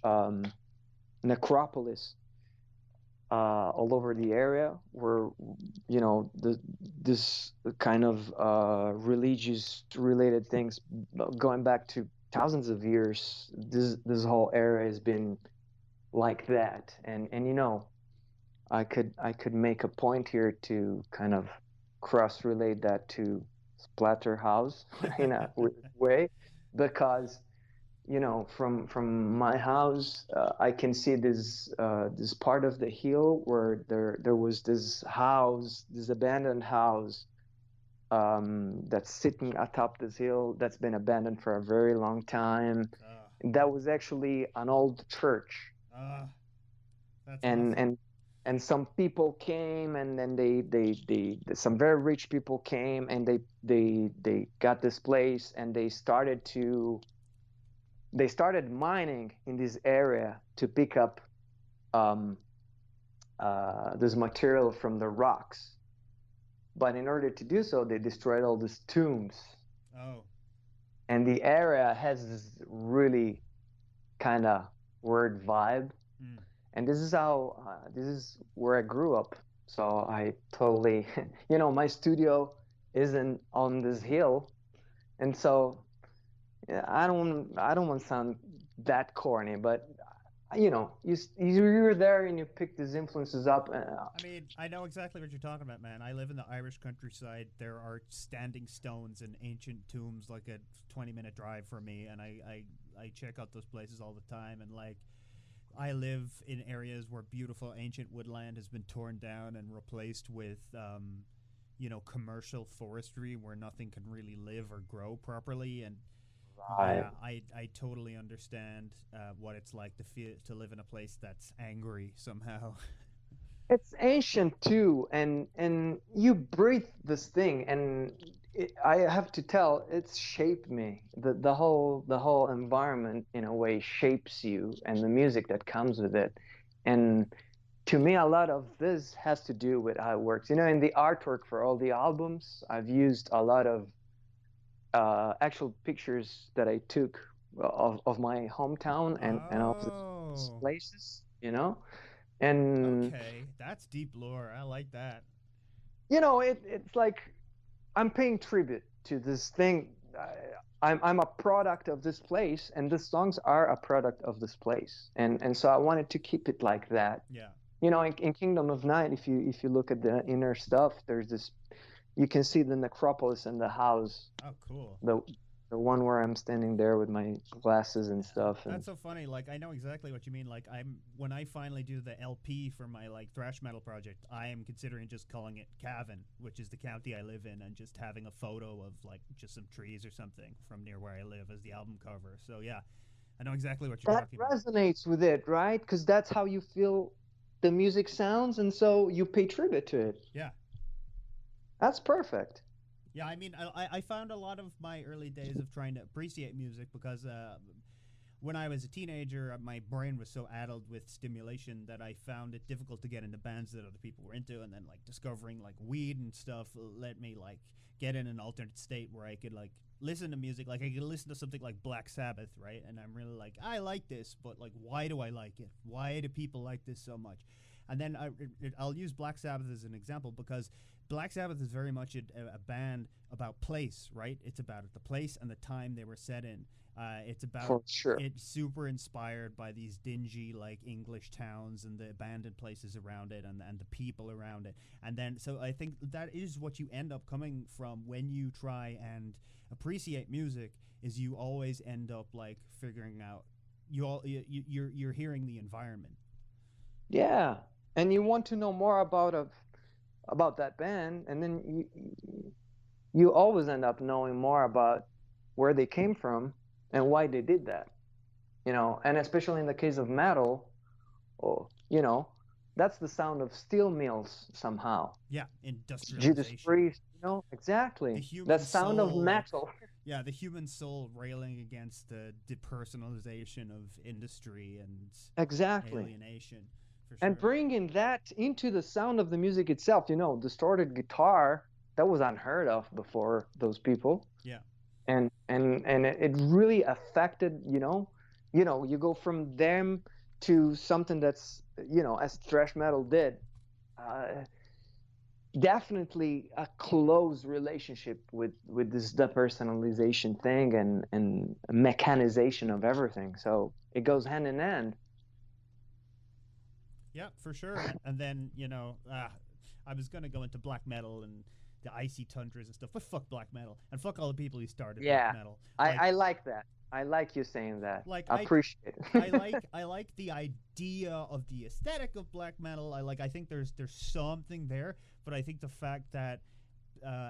necropolis all over the area, where this kind of religious related things going back to thousands of years. This whole area has been like that, and I could make a point here to kind of cross relate that to Splatterhouse in a way, because from my house, I can see this part of the hill where there was this house, this abandoned house, that's sitting atop this hill that's been abandoned for a very long time. uh, That was actually an old church, uh, that's and awesome. and and some people came, and then they some very rich people came, and they got this place, and they started mining in this area to pick up um, this material from the rocks. But in order to do so, they destroyed all these tombs. Oh. And the area has this really kind of weird vibe. Mm. And this is where I grew up. So I totally, my studio isn't on this hill. And so yeah, I don't want to sound that corny, but you're there and you pick these influences up. I mean, I know exactly what you're talking about, man. I live in the Irish countryside. There are standing stones and ancient tombs like a 20-minute drive from me, and I check out those places all the time. And like, I live in areas where beautiful ancient woodland has been torn down and replaced with, commercial forestry where nothing can really live or grow properly. And Right. yeah, I totally understand what it's like to live in a place that's angry somehow. It's ancient too, and you breathe this thing, and I have to tell, it's shaped me. The whole environment in a way shapes you, and the music that comes with it. And to me, a lot of this has to do with how it works. In the artwork for all the albums, I've used a lot of actual pictures that I took of my hometown and of these Oh, places. And okay. That's deep lore. I like that. it's like I'm paying tribute to this thing. I'm a product of this place, and the songs are a product of this place, and so I wanted to keep it like that. Yeah. In Kingdom of Night, if you look at the inner stuff, there's this. You can see the necropolis and the house, Oh, cool. the the one where I'm standing there with my glasses and stuff, and That's so funny. Like, I know exactly what you mean. Like, when I finally do the LP for my like thrash metal project, I am considering just calling it Cavan, which is the county I live in, and just having a photo of like just some trees or something from near where I live as the album cover. So yeah, I know exactly what you're that talking about. resonates with it, right? Because that's how you feel the music sounds, and so you pay tribute to it. Yeah. That's perfect. Yeah, I mean, I found a lot of my early days of trying to appreciate music because when I was a teenager, my brain was so addled with stimulation that I found it difficult to get into bands that other people were into, and then like discovering like weed and stuff let me like get in an alternate state where I could like listen to music, like I could listen to something like Black Sabbath, right? And I'm really like, I like this, but like, why do I like it? Why do people like this so much? And then I'll use Black Sabbath as an example because Black Sabbath is very much a band about place, right? It's about the place and the time they were set in. It's about For sure. it's super inspired by these dingy like English towns and the abandoned places around it and the people around it. And then so I think that is what you end up coming from when you try and appreciate music is you always end up like figuring out you're hearing the environment. Yeah. And you want to know more about that band, and then you always end up knowing more about where they came from and why they did that. And especially in the case of metal, or That's the sound of steel mills somehow. Yeah, Judas industrialization. Priest, The exactly. The human sound of soul. metal. Yeah, the human soul railing against the depersonalization of industry and Exactly. alienation, for And sure. bringing that into the sound of the music itself, distorted guitar, that was unheard of before those people. Yeah. And it really affected, you go from them to something that's, as thrash metal did, uh, definitely a close relationship with this depersonalization thing and mechanization of everything. So it goes hand in hand. Yeah, for sure. And then, I was going to go into black metal and the icy tundras and stuff, but fuck black metal and fuck all the people who started black Yeah, metal. I, Like, I like that. I like you saying that. like I I appreciate I it. like I like the idea of the aesthetic of black metal. I think there's something there, but I think the fact that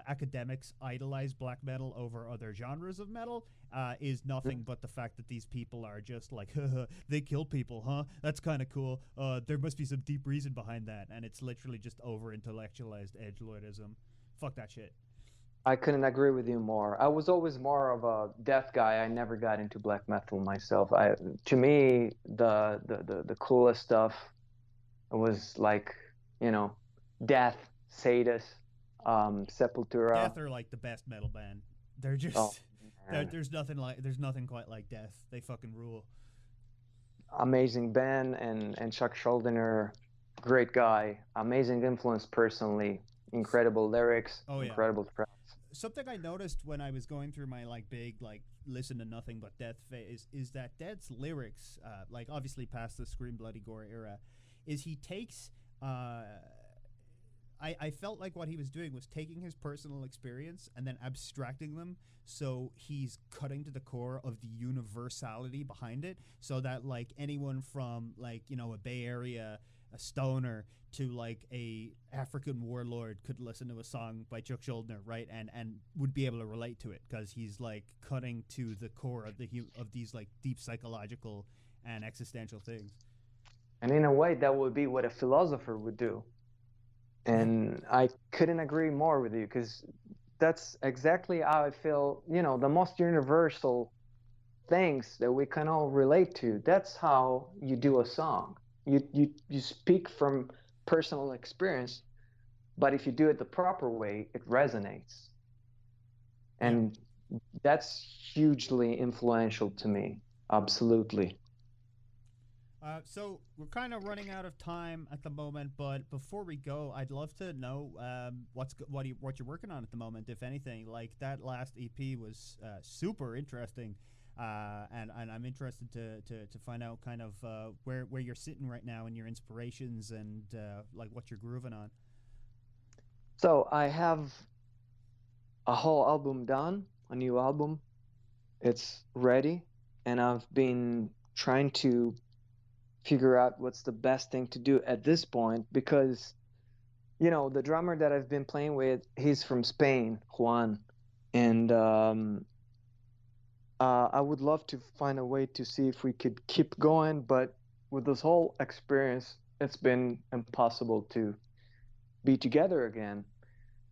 academics idolize black metal over other genres of metal is nothing but the fact that these people are just like, they kill people, huh? That's kind of cool. There must be some deep reason behind that, and it's literally just over intellectualized edgelordism. Fuck that shit. I couldn't agree with you more. I was always more of a death guy. I never got into black metal myself. To me, the coolest stuff was like, you know, Death, Sadus, Sepultura. Death are like the best metal band. They're Oh just man, there's nothing quite like Death. They fucking rule. amazing band, and Chuck Schuldiner, great guy, amazing influence personally, incredible lyrics, Oh yeah. incredible tracks. Something I noticed when I was going through my like big like listen to nothing but Death phase is that Death's lyrics, like obviously past the Scream Bloody Gore era, is he takes. I felt like what he was doing was taking his personal experience and then abstracting them, so he's cutting to the core of the universality behind it, so that like anyone from like a Bay Area a stoner to like a African warlord could listen to a song by Chuck Schuldiner, right, and would be able to relate to it because he's like cutting to the core of of these like deep psychological and existential things. And in a way, that would be what a philosopher would do. Yeah, And I couldn't agree more with you because that's exactly how I feel. The most universal things that we can all relate to. That's how you do a song. You speak from personal experience, but if you do it the proper way, it resonates. yeah. And that's hugely influential to me. Absolutely. So we're kind of running out of time at the moment, but before we go, I'd love to know what you're working on at the moment, if anything. Like that last EP was super interesting, and I'm interested to find out kind of where you're sitting right now and your inspirations and like what you're grooving on. So I have a whole album done, a new album. It's ready, and I've been trying to figure out what's the best thing to do at this point because the drummer that I've been playing with, he's from Spain, Juan, and I would love to find a way to see if we could keep going, but with this whole experience, it's been impossible to be together again.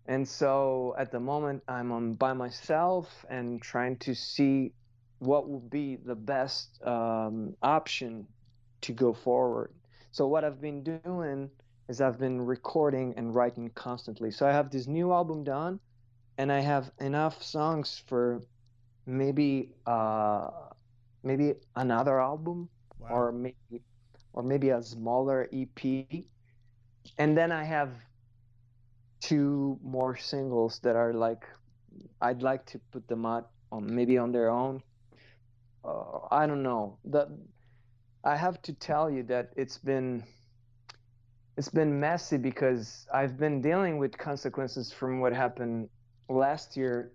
And so at the moment, I'm on by myself and trying to see what would be the best option to go forward. So what I've been doing is I've been recording and writing constantly. So I have this new album done, and I have enough songs for maybe maybe another album, Wow. or maybe a smaller EP. And then I have two more singles that are like I'd like to put them out on maybe on their own. I don't know. I have to tell you that it's been messy because I've been dealing with consequences from what happened last year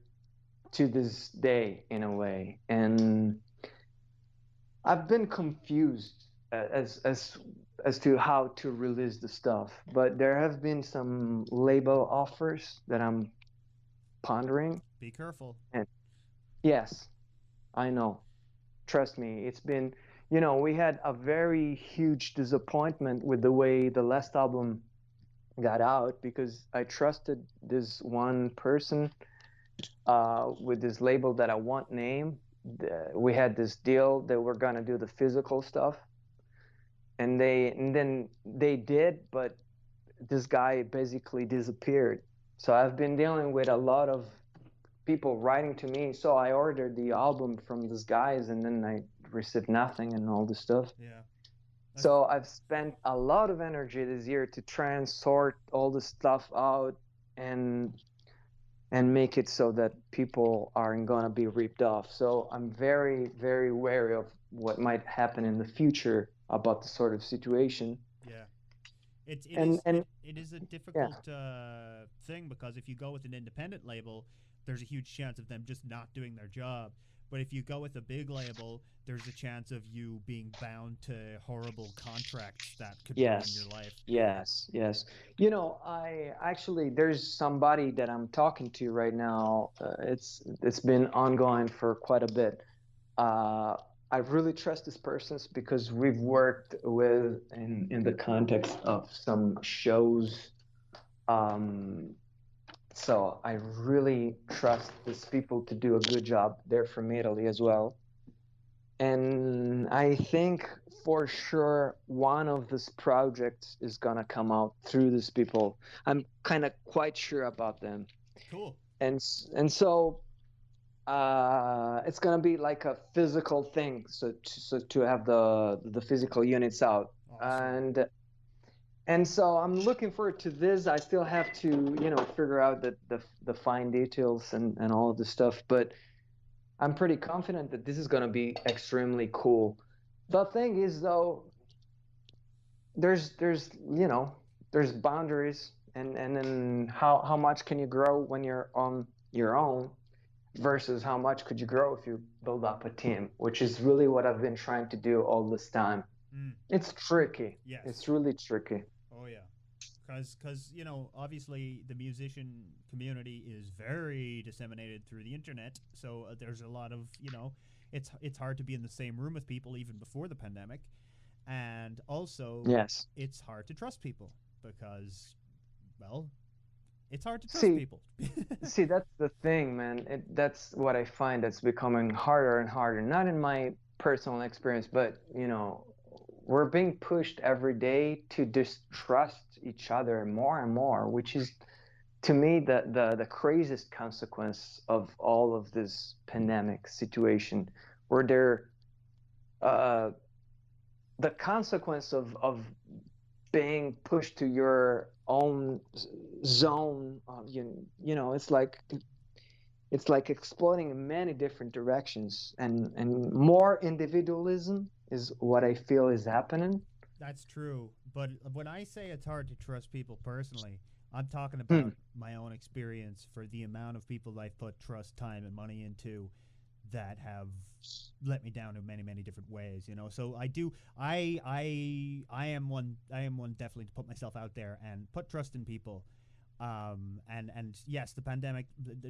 to this day in a way, and I've been confused as to how to release the stuff. But there have been some label offers that I'm pondering, Be careful. and yes, I know. Trust me, it's been, we had a very huge disappointment with the way the last album got out because I trusted this one person with this label that I won't name. We had this deal that we're gonna do the physical stuff, and then they did, but this guy basically disappeared. So I've been dealing with a lot of people writing to me. So I ordered the album from these guys, and then I received nothing and all this stuff. Yeah. That's So I've spent a lot of energy this year to try and sort all the stuff out and and make it so that people aren't gonna be ripped off. So I'm very, very wary of what might happen in the future about the sort of situation. yeah. It And is and it is a yeah, difficult thing because if you go with an independent label, there's a huge chance of them just not doing their job. But if you go with a big label, there's a chance of you being bound to horrible contracts that could ruin your yes, life. yes. I actually there's somebody that I'm talking to right now. It's been ongoing for quite a bit. Uh, I really trust this person because we've worked with in the context of some shows. Um, so I really trust these people to do a good job. They're from Italy as well. And I think for sure one of these projects is gonna come out through these people. I'm kind of quite sure about them. Cool. And so it's gonna be like a physical thing. So to have the physical units out, Awesome. and so I'm looking forward to this. I still have to figure out the fine details and all of the stuff, but I'm pretty confident that this is gonna be extremely cool. The thing is though, there's boundaries, and then how much can you grow when you're on your own versus how much could you grow if you build up a team, which is really what I've been trying to do all this time. Mm, It's tricky. yes. It's really tricky. Oh yeah. Because obviously the musician community is very disseminated through the internet, so there's a lot of it's hard to be in the same room with people even before the pandemic, and also Yes. it's hard to trust people because, well, it's hard to trust See, people. see, that's the thing, man. That's what I find that's becoming harder and harder. Not in my personal experience, but we're being pushed every day to distrust each other more and more, which is to me the craziest consequence of all of this pandemic situation, where uh, the consequence of being pushed to your own zone. It's like exploding in many different directions, and more individualism is what I feel is happening. That's true. But when I say it's hard to trust people personally, I'm talking Hmm. about my own experience for the amount of people I've put trust, time, and money into that have let me down in many, many different ways. So I am one definitely to put myself out there and put trust in people. And yes, the pandemic.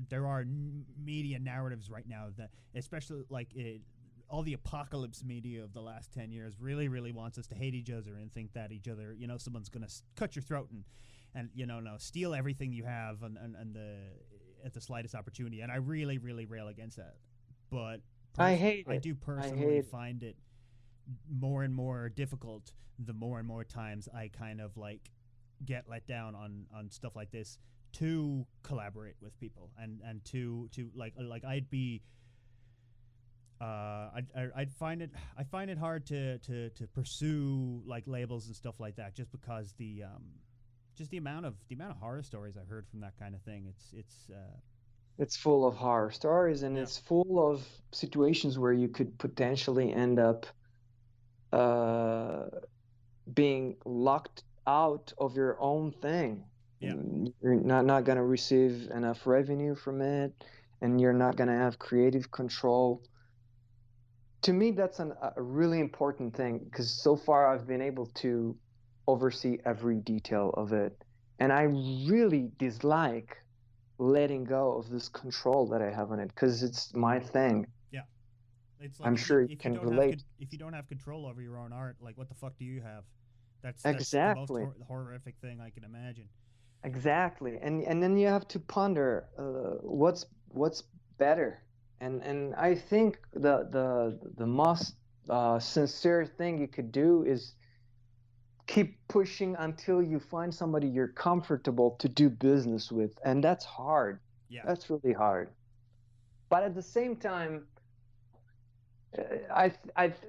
There are media narratives right now that, especially like all the apocalypse media of the last 10 years really, really wants us to hate each other and think that each other, someone's going to cut your throat and no, steal everything you have and the at the slightest opportunity. And I really, really rail against that. But I hate I it. do I personally hate. find it more and more difficult the more and more times I kind of like get let down on stuff like this to collaborate with people and to like I'd find it hard to pursue like labels and stuff like that just because the just the amount of horror stories I've heard from that kind of thing. It's full of horror stories, and Yeah, it's full of situations where you could potentially end up uh, being locked out of your own thing. yeah, You're not gonna receive enough revenue from it, and you're not gonna have creative control. To me, that's a really important thing because so far I've been able to oversee every detail of it. And I really dislike letting go of this control that I have on it because it's my thing. yeah. It's like I'm sure you if you can don't relate. if you don't have control over your own art, like what the fuck do you have? That's the most Exactly. horrific thing I can imagine. Exactly. And then you have to ponder what's better. And I think the most sincere thing you could do is keep pushing until you find somebody you're comfortable to do business with. And that's hard. Yeah. That's really hard. But at the same time, I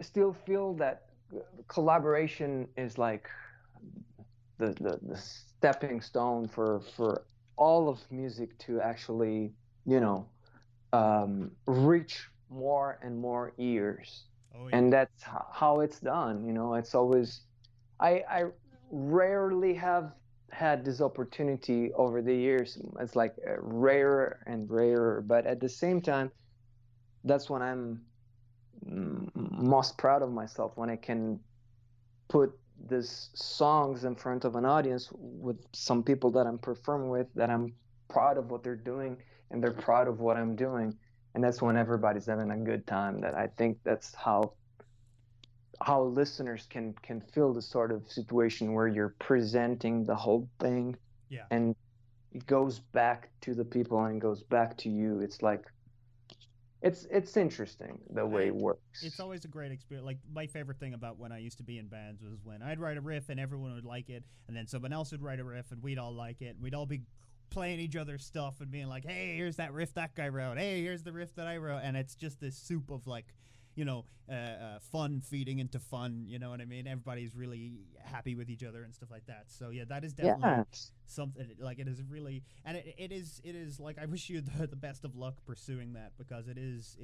still feel that collaboration is like the stepping stone for all of music to actually, you know, reach more and more ears. Oh yeah. And that's how it's done. You know, it's always, I rarely have had this opportunity over the years. It's like rarer and rarer, but at the same time, that's when I'm most proud of myself, when I can put these songs in front of an audience with some people that I'm performing with, that I'm proud of what they're doing and they're proud of what I'm doing. And that's when everybody's having a good time. That I think that's how listeners can feel the sort of situation where you're presenting the whole thing, Yeah. and it goes back to the people and goes back to you. It's like it's interesting the way it works. It's always a great experience. Like my favorite thing about when I used to be in bands was when I'd write a riff and everyone would like it, and then someone else would write a riff and we'd all like it. We'd all be playing each other's stuff and being like, "Hey, here's that riff that guy wrote. Hey, here's the riff that I wrote," and it's just this soup of like, fun feeding into fun. You know what I mean? Everybody's really happy with each other and stuff like that. So yeah, that is definitely something. Like it is really, and it is like I wish you the best of luck pursuing that, because it is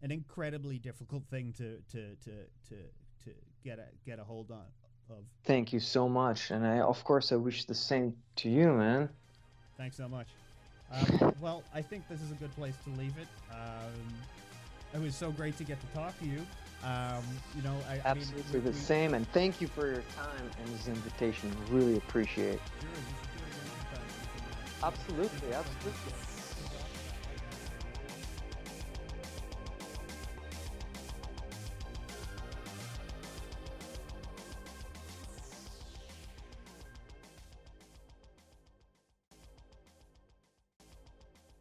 an incredibly difficult thing to get a hold on of. Thank you so much, and of course I wish the same to you, man. Thanks so much. Well, I think this is a good place to leave it. It was so great to get to talk to you. Absolutely the same, and thank you for your time and this invitation. Really appreciate it. Sure, you should do it again sometime. Absolutely, absolutely.